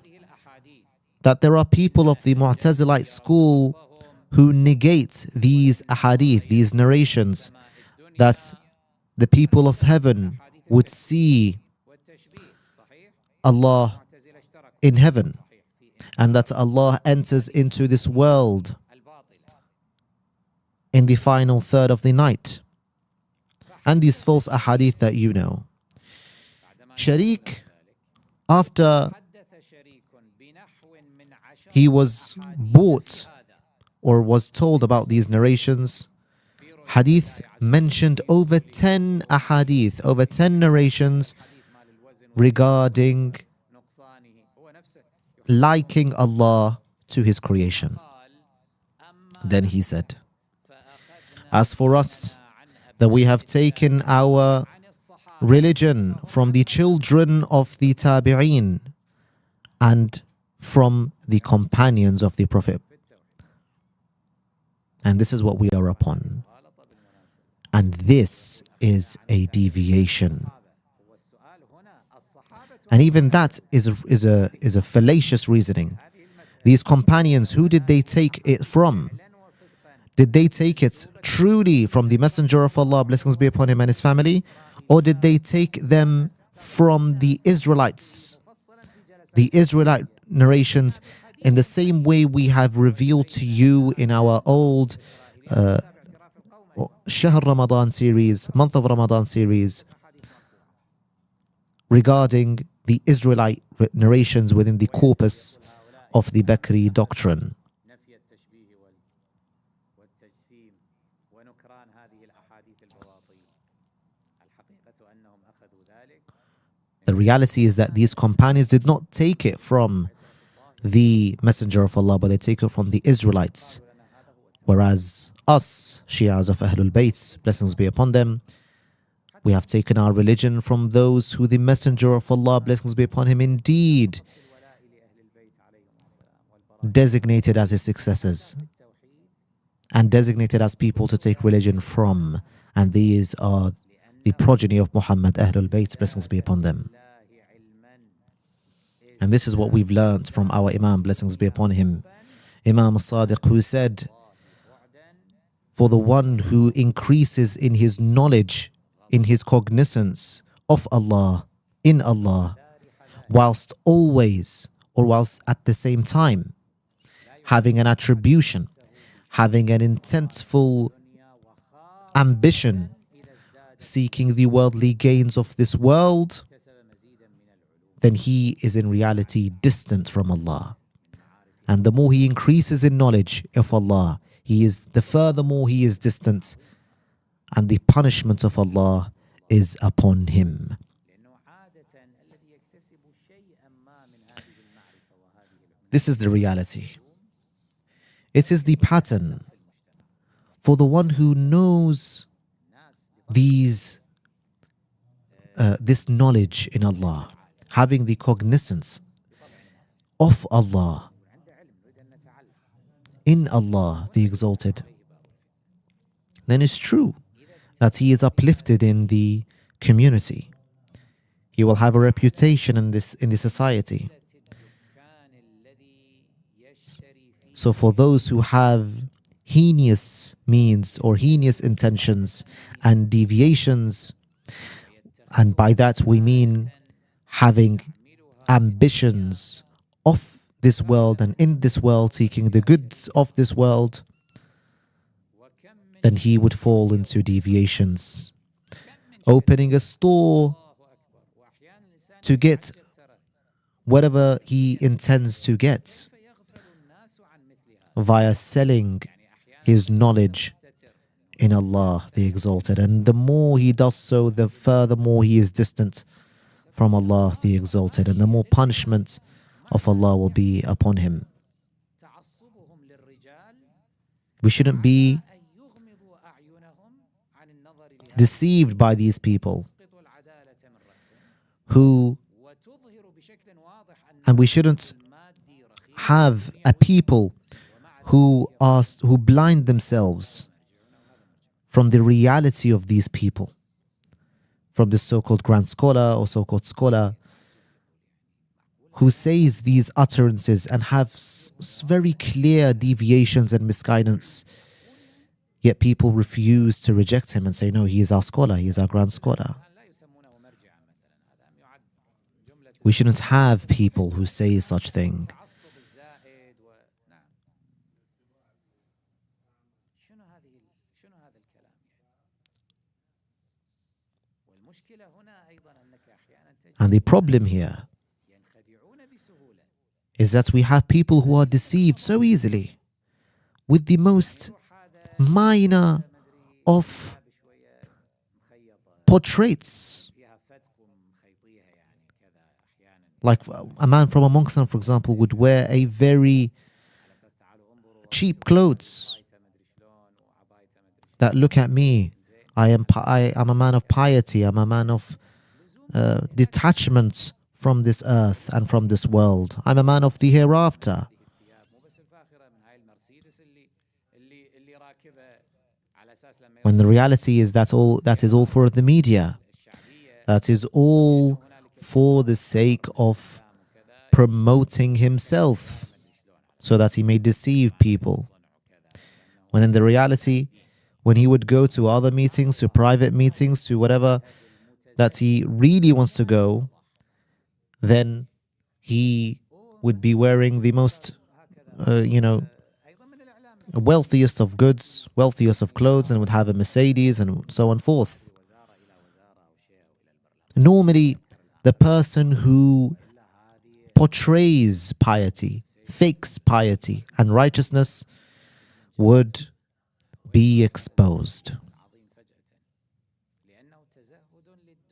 that there are people of the Mu'tazilite school who negate these ahadith, these narrations, that the people of heaven would see Allah in heaven, and that Allah enters into this world in the final third of the night, and these false ahadith that you know. Sharik, after he was bought or was told about these narrations, hadith mentioned over 10 ahadith, over 10 narrations regarding liking Allah to his creation. Then he said, as for us, that we have taken our religion from the children of the Tabi'een and from the companions of the Prophet. And this is what we are upon. And this is a deviation. And even that is a fallacious reasoning. These companions, who did they take it from? Did they take it truly from the Messenger of Allah, blessings be upon him, and his family? Or did they take them from the Israelites? The Israelite narrations, in the same way we have revealed to you in our old Shahr Ramadan series, Month of Ramadan series, regarding the Israelite narrations within the corpus of the Bakri doctrine. The reality is that these companions did not take it from the Messenger of Allah, but they take it from the Israelites. Whereas us, Shias of Ahlul Bayt, blessings be upon them, we have taken our religion from those who the Messenger of Allah, blessings be upon him, indeed designated as his successors and designated as people to take religion from. And these are the progeny of Muhammad, Ahlul Bayt, blessings be upon them. And this is what we've learnt from our Imam, blessings be upon him, Imam al-Sadiq, who said, for the one who increases in his knowledge, in his cognizance of Allah, in Allah, whilst always, or whilst at the same time, having an attribution, having an intentful ambition, seeking the worldly gains of this world, then he is in reality distant from Allah. And the more he increases in knowledge of Allah, the furthermore he is distant, and the punishment of Allah is upon him. This is the reality. It is the pattern for the one who knows this knowledge in Allah, having the cognizance of Allah, in Allah the Exalted, then it's true that he is uplifted in the community. He will have a reputation in the society. So for those who have heinous means or heinous intentions and deviations, and by that we mean having ambitions of this world and in this world, seeking the goods of this world, then he would fall into deviations. Opening a store to get whatever he intends to get via selling his knowledge in Allah the Exalted. And the more he does so, the furthermore he is distant from Allah the Exalted, and the more punishment of Allah will be upon him. We shouldn't be deceived by these people and we shouldn't have a people who blind themselves from the reality of these people, from the so-called grand scholar or so-called scholar who says these utterances and have very clear deviations and misguidance, yet people refuse to reject him and say, no, he is our scholar, he is our grand scholar. We shouldn't have people who say such thing. And the problem here is that we have people who are deceived so easily with the most minor of portraits. Like a man from amongst them, for example, would wear a very cheap clothes, that look at me. I'm a man of piety. I'm a man of detachment from this earth and from this world. I'm a man of the hereafter. When the reality is that is all for the media. That is all for the sake of promoting himself so that he may deceive people. When in the reality, when he would go to other meetings, to private meetings, to whatever that he really wants to go, then he would be wearing the most, wealthiest of goods, wealthiest of clothes, and would have a Mercedes and so on forth. Normally, the person who portrays piety, fakes piety and righteousness would be exposed.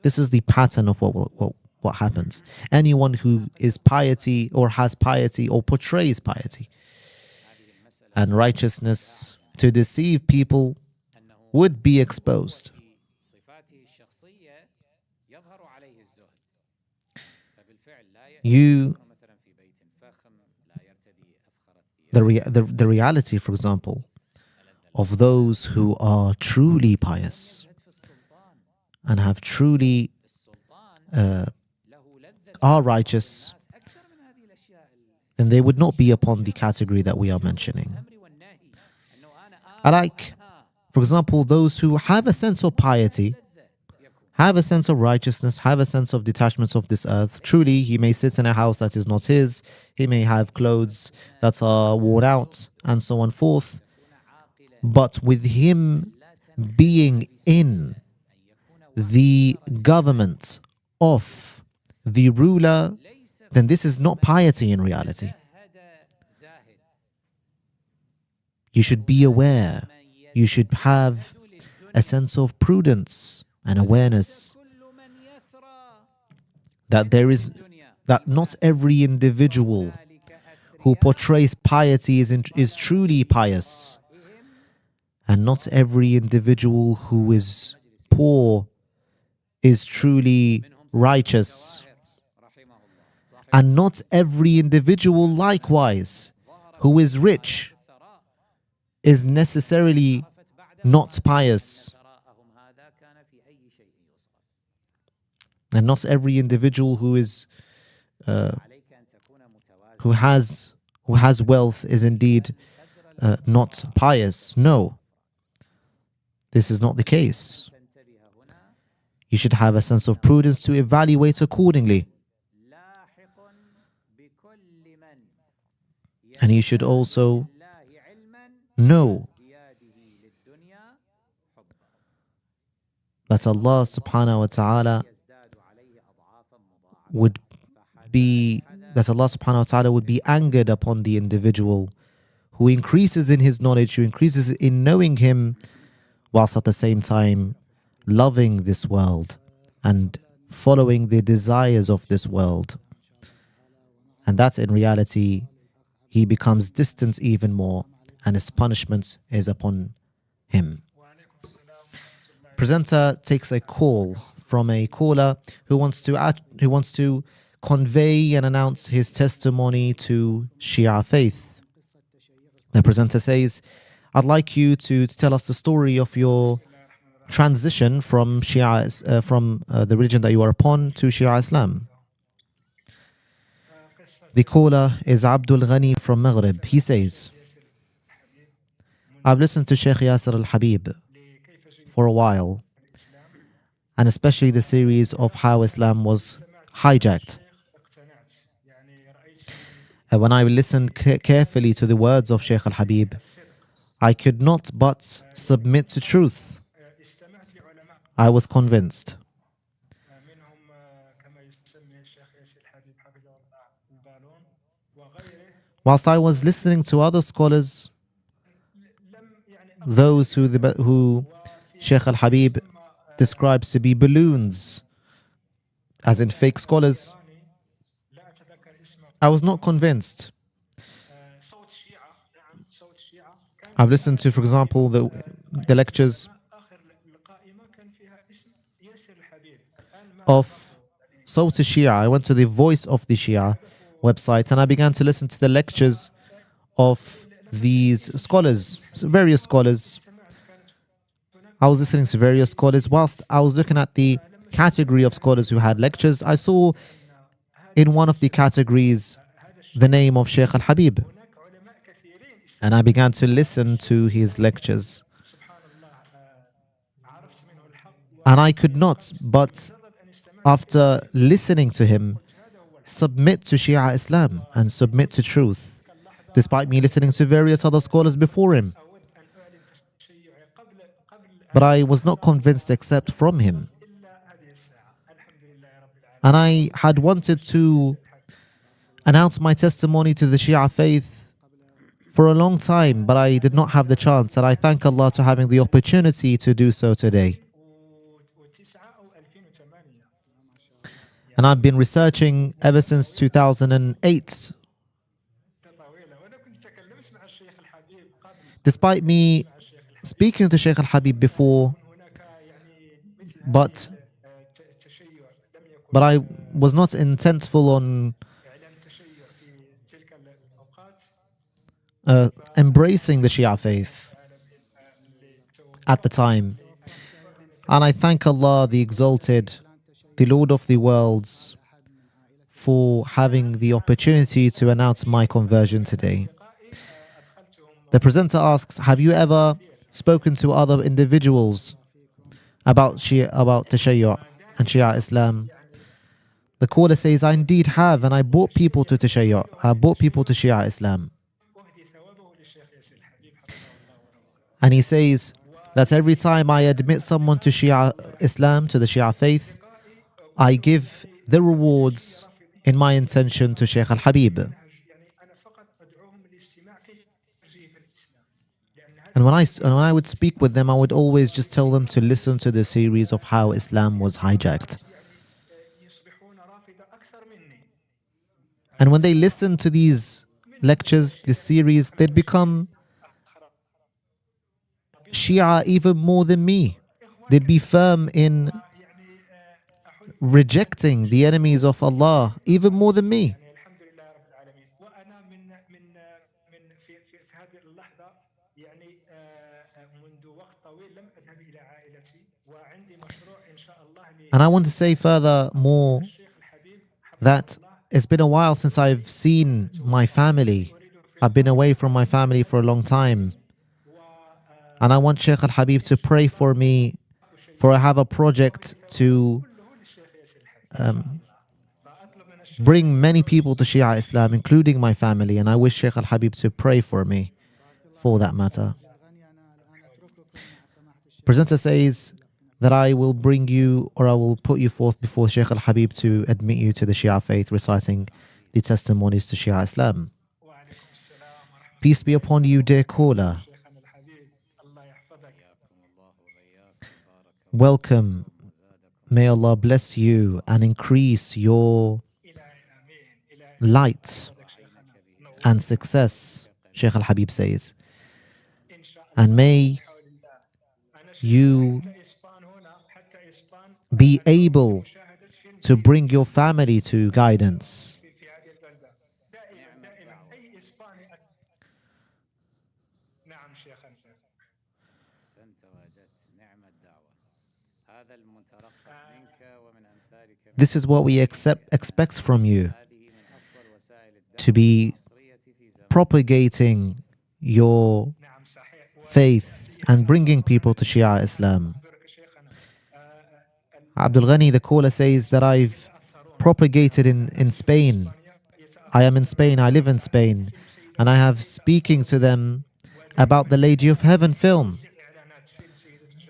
This is the pattern of what happens. Anyone who is piety or has piety or portrays piety and righteousness to deceive people would be exposed. The reality, for example, of those who are truly pious and have truly are righteous, then they would not be upon the category that we are mentioning. I like, for example, those who have a sense of piety, have a sense of righteousness, have a sense of detachment of this earth. Truly, he may sit in a house that is not his, he may have clothes that are worn out, and so on forth. But with him being in the government of the ruler, then this is not piety in reality. You should be aware. You should have a sense of prudence and awareness that not every individual who portrays piety is truly pious, and not every individual who is poor is truly righteous, and not every individual likewise who is rich is necessarily not pious. And not every individual who has wealth is indeed not pious. No, this is not the case. You should have a sense of prudence to evaluate accordingly. And you should also know that Allah subhanahu wa ta'ala would be angered upon the individual who increases in his knowledge, who increases in knowing him, whilst at the same time loving this world and following the desires of this world. And that in reality, he becomes distant even more, and his punishment is upon him. Presenter takes a call from a caller who wants to convey and announce his testimony to Shia faith. The presenter says, "I'd like you to tell us the story of your transition from Shia, from the religion that you are upon to Shia Islam." The caller is Abdul Ghani from Maghrib. He says, "I've listened to Sheikh Yasser al-Habib for a while, and especially the series of how Islam was hijacked. And when I listened carefully to the words of Sheikh al-Habib, I could not but submit to truth. I was convinced. Whilst I was listening to other scholars, those who Sheikh al-Habib describes to be balloons, as in fake scholars, I was not convinced. I've listened to, for example, the lectures of Sawt Shia. I went to the Voice of the Shia website and I began to listen to the lectures of these scholars, various scholars. I was listening to various scholars. Whilst I was looking at the category of scholars who had lectures, I saw in one of the categories the name of Sheikh al-Habib. And I began to listen to his lectures. And I could not but, after listening to him, submit to Shia Islam and submit to truth, despite me listening to various other scholars before him. But I was not convinced except from him. And I had wanted to announce my testimony to the Shia faith for a long time, but I did not have the chance. And I thank Allah to having the opportunity to do so today. And I've been researching ever since 2008. Despite me speaking to Sheikh al-Habib before, but I was not intentful on embracing the Shia faith at the time. And I thank Allah, the Exalted, the Lord of the worlds, for having the opportunity to announce my conversion today. The presenter asks, have you ever spoken to other individuals about Tashayyu' and Shia Islam? The caller says, I indeed have, and I brought people to Tashayyu'. I brought people to Shia Islam. And he says that every time I admit someone to Shia Islam, to the Shia faith, I give the rewards in my intention to Sheikh al-Habib. And when I would speak with them, I would always just tell them to listen to the series of how Islam was hijacked. And when they listen to these lectures, this series, they'd become Shia even more than me. They'd be firm in rejecting the enemies of Allah even more than me. And I want to say furthermore that it's been a while since I've seen my family. I've been away from my family for a long time. And I want Sheikh al-Habib to pray for me, for I have a project to bring many people to Shia Islam, including my family. And I wish Sheikh al-Habib to pray for me for that matter. Presenter says that I will bring you, or I will put you forth before Sheikh al-Habib to admit you to the Shia faith, reciting the testimonies to Shia Islam. Peace be upon you, dear caller. Welcome. May Allah bless you and increase your light and success, Sheikh al-Habib says. And may you be able to bring your family to guidance. This is what we expect from you, to be propagating your faith and bringing people to Shia Islam. Abdul Ghani, the caller, says that I've propagated in Spain. I am in Spain, I live in Spain, and I have speaking to them about the Lady of Heaven film.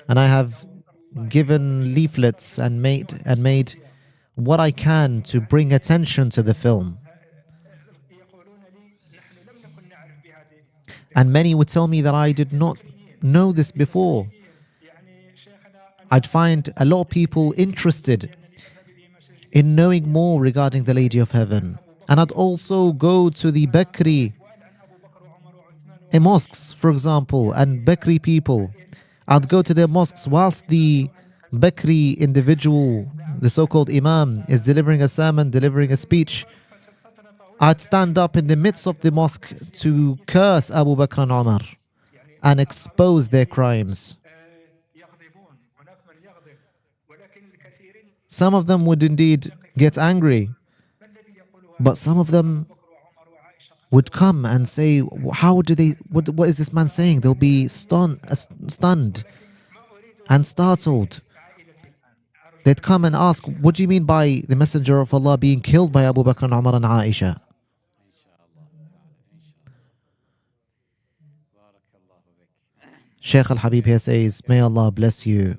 And I have given leaflets and made what I can to bring attention to the film. And many would tell me that I did not know this before. I'd find a lot of people interested in knowing more regarding the Lady of Heaven. And I'd also go to the Bakri in mosques, for example, and Bakri people. I'd go to their mosques whilst the Bakri individual, the so called Imam, is delivering a sermon, delivering a speech. I'd stand up in the midst of the mosque to curse Abu Bakr and Umar and expose their crimes. Some of them would indeed get angry, but some of them would come and say, how do they, what is this man saying? They'll be stunned and startled. They'd come and ask, what do you mean by the Messenger of Allah being killed by Abu Bakr and Umar and Aisha? Sheikh al-Habib here says, may Allah bless you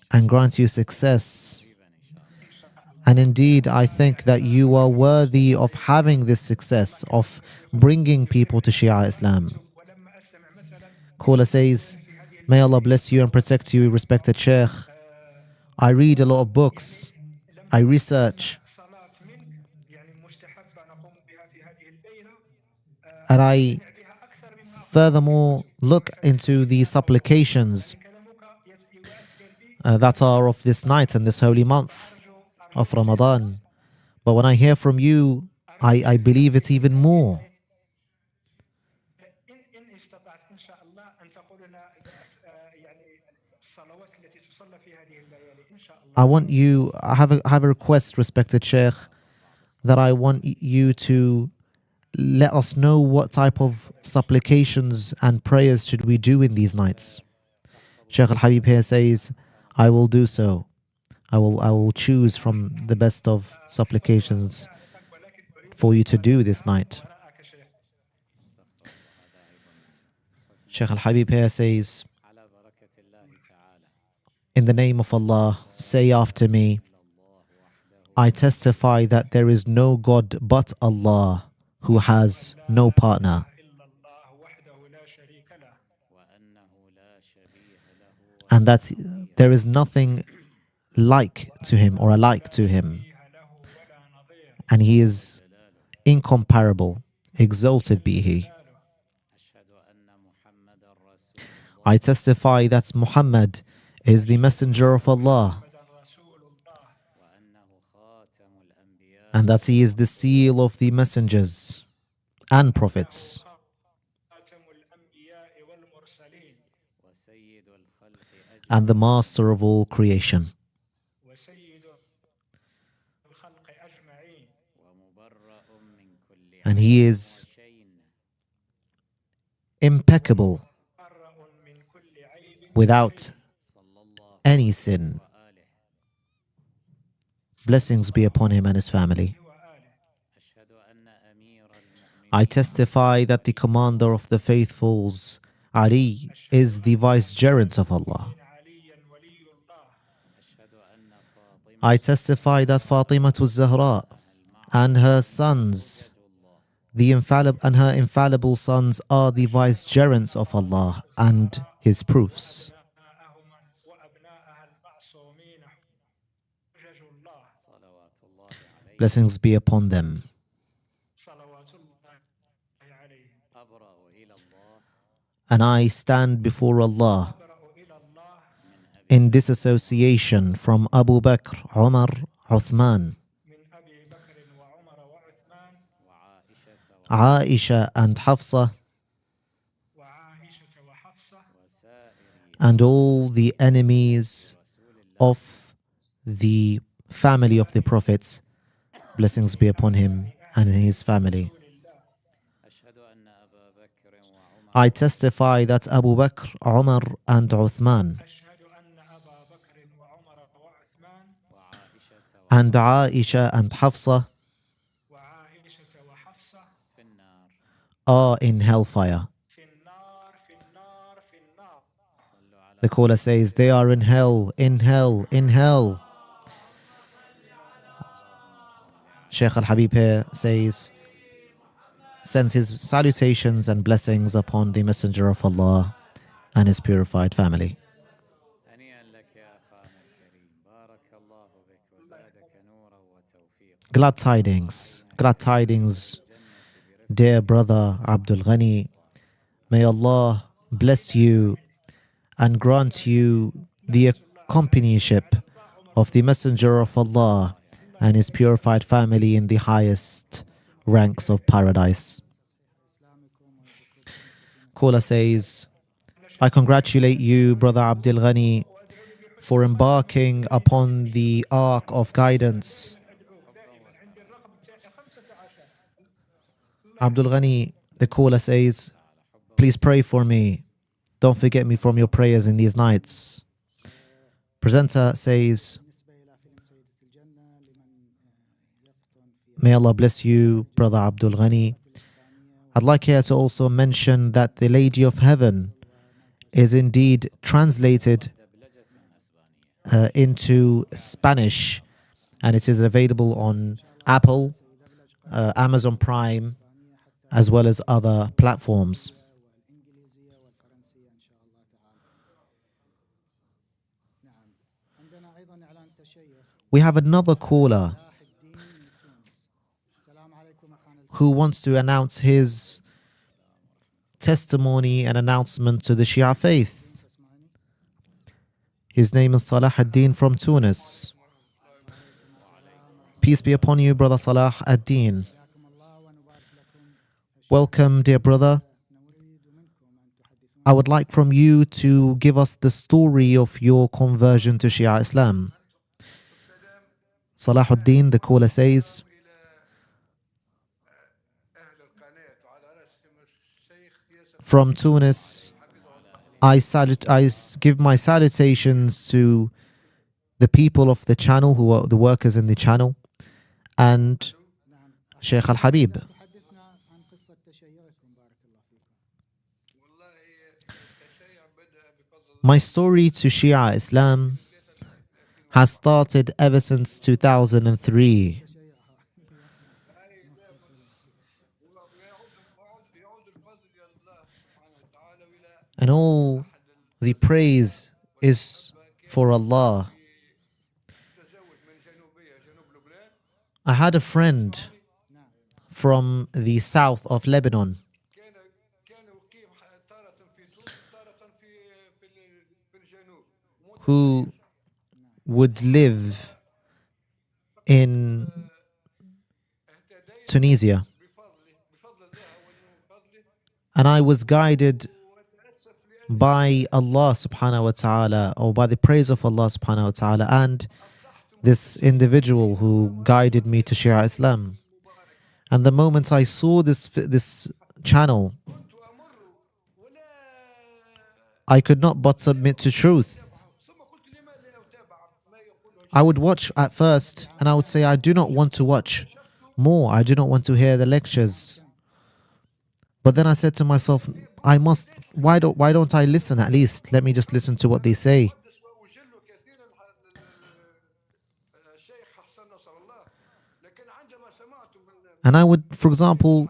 and grant you success. And indeed, I think that you are worthy of having this success, of bringing people to Shia Islam. Caller says, may Allah bless you and protect you, respected Sheikh. I read a lot of books. I research. And I furthermore look into the supplications that are of this night and this holy month of Ramadan. But when I hear from you, I believe it even more. I have a request, respected Sheikh, that I want you to let us know what type of supplications and prayers should we do in these nights. Sheikh al-Habib here says, I will do so. I will choose from the best of supplications for you to do this night. Sheikh al-Habib here says, in the name of Allah, say after me, I testify that there is no God but Allah, who has no partner. And that there is nothing like to him or alike to him. And he is incomparable, exalted be he. I testify that Muhammad is the messenger of Allah and that he is the seal of the messengers and prophets and the master of all creation. And he is impeccable, without any sin. Blessings be upon him and his family. I testify that the commander of the faithfuls, Ali, is the vicegerent of Allah. I testify that Fatima al-Zahra and her sons, her infallible sons, are the vicegerents of Allah and His proofs. Blessings be upon them. And I stand before Allah in disassociation from Abu Bakr, Umar, Uthman, Aisha and Hafsa, and all the enemies of the family of the prophets. Blessings be upon him and his family. I testify that Abu Bakr, Umar and Uthman and Aisha and Hafsa are in hellfire. The caller says they are in hell, in hell, in hell. Sheikh al-Habib here says, sends his salutations and blessings upon the Messenger of Allah and his purified family. Glad tidings, dear brother Abdul Ghani. May Allah bless you and grant you the accompanyship of the Messenger of Allah and his purified family in the highest ranks of paradise. Caller says, I congratulate you, Brother Abdul Ghani, for embarking upon the ark of guidance. Abdul Ghani, the caller says, please pray for me. Don't forget me from your prayers in these nights. Presenter says, may Allah bless you, Brother Abdul Ghani. I'd like here to also mention that the Lady of Heaven is indeed translated into Spanish, and it is available on Apple, Amazon Prime, as well as other platforms. We have another caller who wants to announce his testimony and announcement to the Shia faith. His name is Salah ad-Din from Tunis. Peace be upon you, Brother Salah ad-Din. Welcome, dear brother. I would like from you to give us the story of your conversion to Shia Islam. Salah ad-Din, the caller says, from Tunis, I give my salutations to the people of the channel, who are the workers in the channel, and Sheikh al-Habib. My story to Shia Islam has started ever since 2003. And all the praise is for Allah. I had a friend from the south of Lebanon who would live in Tunisia. And I was guided by Allah subhanahu wa ta'ala, or by the praise of Allah subhanahu wa ta'ala, and this individual who guided me to Shia Islam. And the moment I saw this channel, I could not but submit to truth. I would watch at first and I would say, I do not want to watch more. I do not want to hear the lectures. But then I said to myself, why don't I listen at least? Let me just listen to what they say. And I would, for example,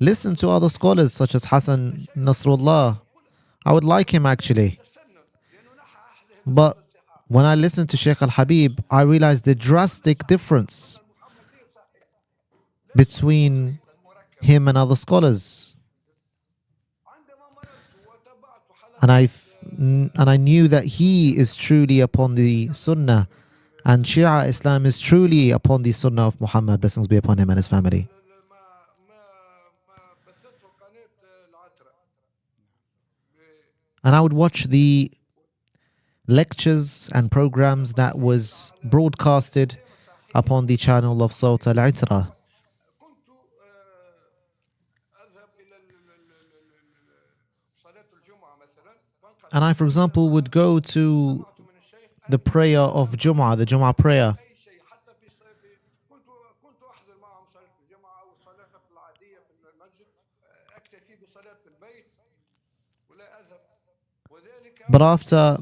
listen to other scholars such as Hassan Nasrullah. I would like him actually. But when I listened to Sheikh al-Habib, I realized the drastic difference between him and other scholars. And I knew that he is truly upon the Sunnah, and Shia Islam is truly upon the Sunnah of Muhammad, blessings be upon him and his family. And I would watch the lectures and programs that was broadcasted upon the channel of Sawt al-Itra. And I, for example, would go to the prayer of Jum'ah, the Jum'ah prayer. But after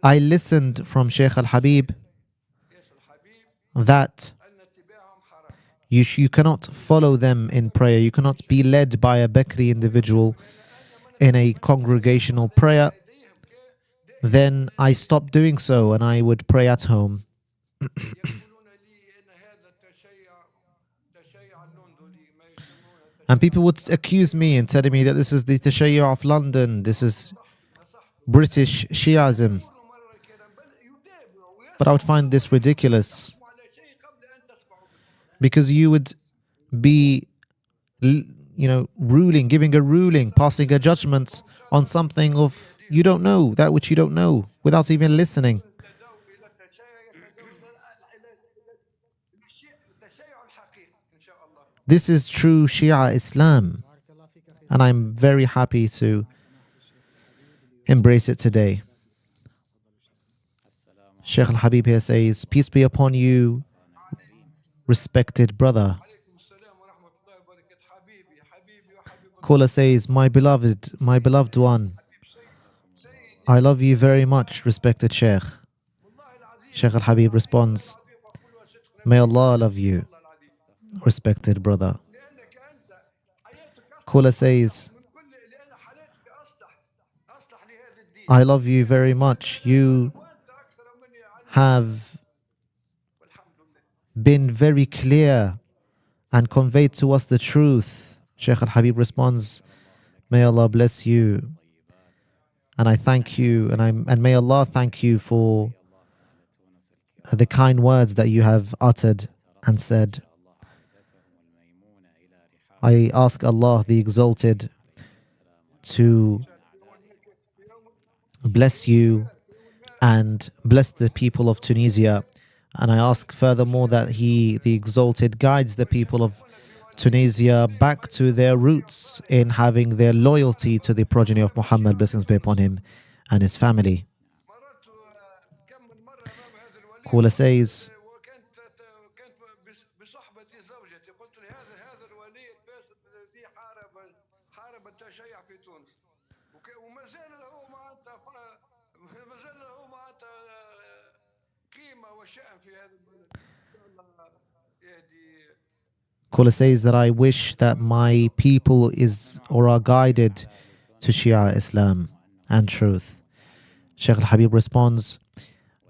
I listened from Sheikh al-Habib that you cannot follow them in prayer, you cannot be led by a Bakri individual in a congregational prayer, then I stopped doing so and I would pray at home. And people would accuse me and telling me that this is the Tashayyu of London, this is British Shiism. But I would find this ridiculous because you would be, ruling, giving a ruling, passing a judgment on something of you don't know, that which you don't know, without even listening. This is true Shia Islam, and I'm very happy to embrace it today. Sheikh al-Habib here says, peace be upon you, respected brother. Caller says, my beloved one, I love you very much, respected Sheikh. Sheikh al-Habib responds, may Allah love you, respected brother. Caller says, I love you very much. You have been very clear and conveyed to us the truth. Sheikh al-Habib responds, may Allah bless you. And I thank you, and may Allah thank you for the kind words that you have uttered and said. I ask Allah the Exalted to bless you and bless the people of Tunisia. And I ask furthermore that He, the Exalted, guides the people of Tunisia back to their roots in having their loyalty to the progeny of Muhammad, blessings be upon him and his family. Caller says, Caller says that I wish that my people is or are guided to Shia Islam and truth. Sheikh al-Habib responds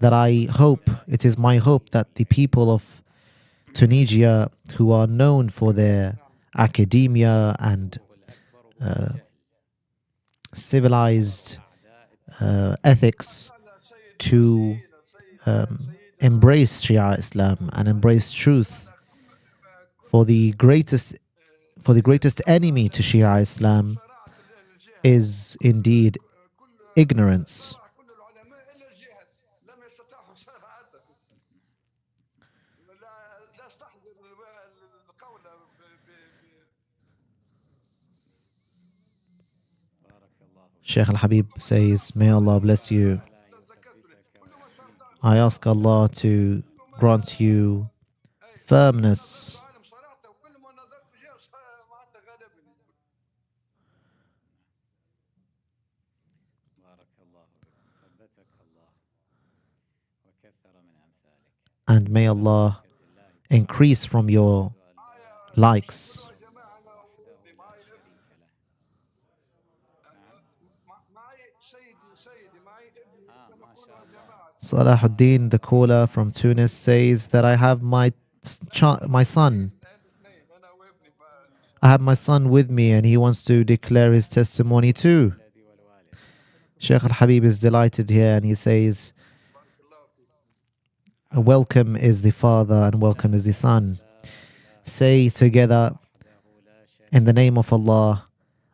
that I hope, it is my hope that the people of Tunisia, who are known for their academia and civilized ethics, to embrace Shia Islam and embrace truth. For the greatest enemy to Shia Islam is indeed ignorance. Sheikh al-Habib says, may Allah bless you. I ask Allah to grant you firmness and may Allah increase from your likes. Salahuddin, the caller from Tunis, says that I have my son. I have my son with me and he wants to declare his testimony too. Sheikh al-Habib is delighted here and he says, welcome is the father and welcome is the son. Say together, in the name of Allah,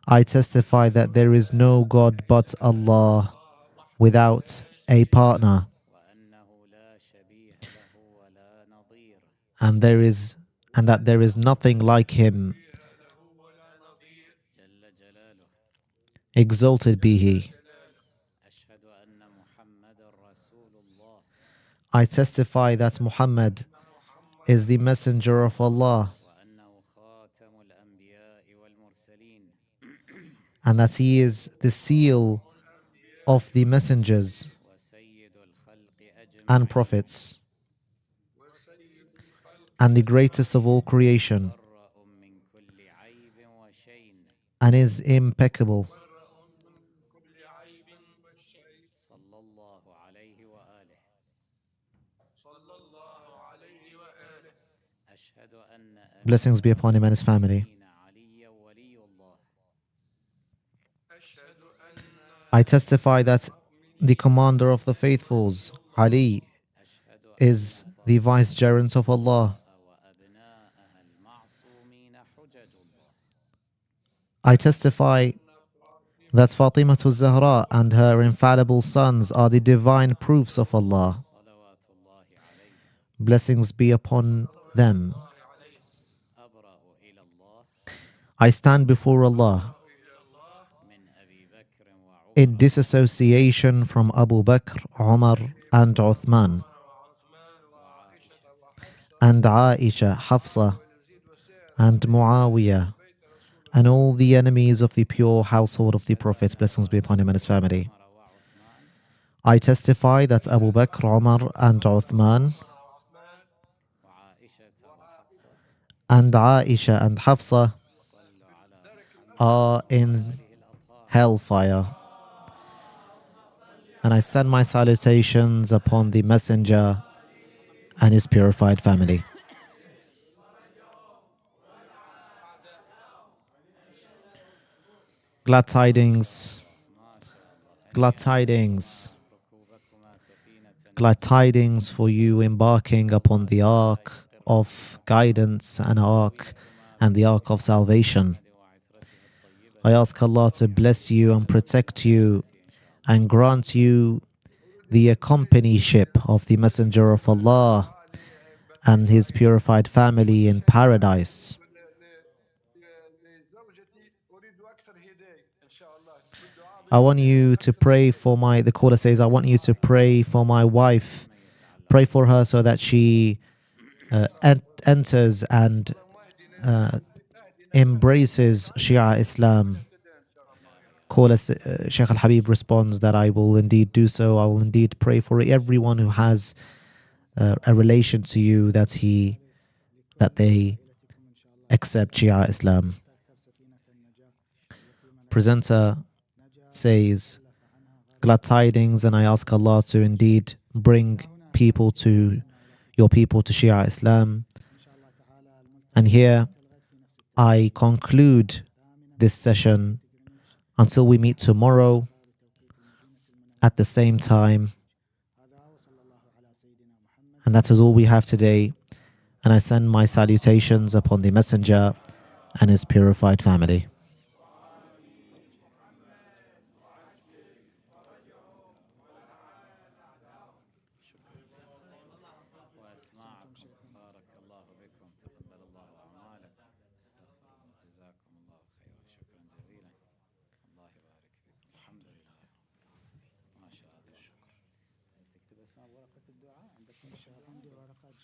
I testify that there is no God but Allah without a partner. And that there is nothing like him. Exalted be he. I testify that Muhammad is the messenger of Allah and that he is the seal of the messengers and prophets and the greatest of all creation and is impeccable. Blessings be upon him and his family. I testify that the commander of the faithfuls, Ali, is the vicegerent of Allah. I testify that Fatima Zahra and her infallible sons are the divine proofs of Allah. Blessings be upon them. I stand before Allah in disassociation from Abu Bakr, Umar, and Uthman, and Aisha, Hafsa, and Muawiyah, and all the enemies of the pure household of the Prophet, blessings be upon him and his family. I testify that Abu Bakr, Umar, and Uthman, and Aisha and Hafsa are in hellfire. And I send my salutations upon the Messenger and his purified family. Glad tidings, glad tidings, glad tidings for you embarking upon the ark of guidance and the ark of salvation. I ask Allah to bless you and protect you and grant you the accompanyship of the Messenger of Allah and his purified family in paradise. I want you to pray for the caller says, I want you to pray for my wife. Pray for her so that she enters and embraces Shia Islam. Caller Sheikh al-Habib responds that I will indeed do so. I will indeed pray for everyone who has a relation to you that they accept Shia Islam. Presenter says, glad tidings, and I ask Allah to indeed bring your people to Shia Islam. And here I conclude this session until we meet tomorrow at the same time. And that is all we have today. And I send my salutations upon the Messenger and his purified family. بس ورقة الدعاء عندك إن شاء الله عندي ورقات